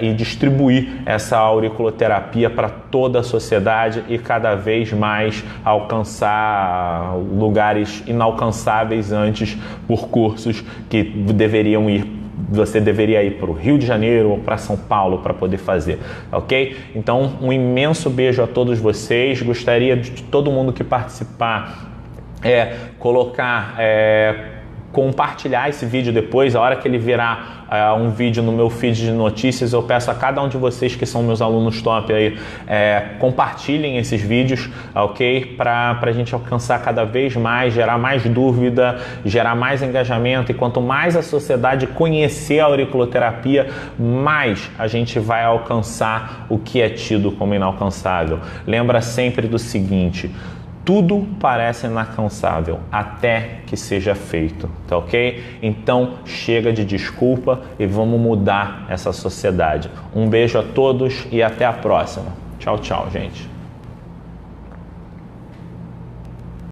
e distribuir essa auriculoterapia para toda a sociedade e cada vez mais alcançar lugares inalcançáveis antes por cursos que você deveria ir para o Rio de Janeiro ou para São Paulo para poder fazer, ok? Então, um imenso beijo a todos vocês. Gostaria de todo mundo que participar compartilhar esse vídeo depois, a hora que ele virar um vídeo no meu feed de notícias, eu peço a cada um de vocês que são meus alunos top aí, compartilhem esses vídeos, ok? Para a gente alcançar cada vez mais, gerar mais dúvida, gerar mais engajamento, e quanto mais a sociedade conhecer a auriculoterapia, mais a gente vai alcançar o que é tido como inalcançável. Lembra sempre do seguinte: tudo parece inalcançável até que seja feito, tá ok? Então chega de desculpa e vamos mudar essa sociedade. Um beijo a todos e até a próxima. Tchau, tchau, gente.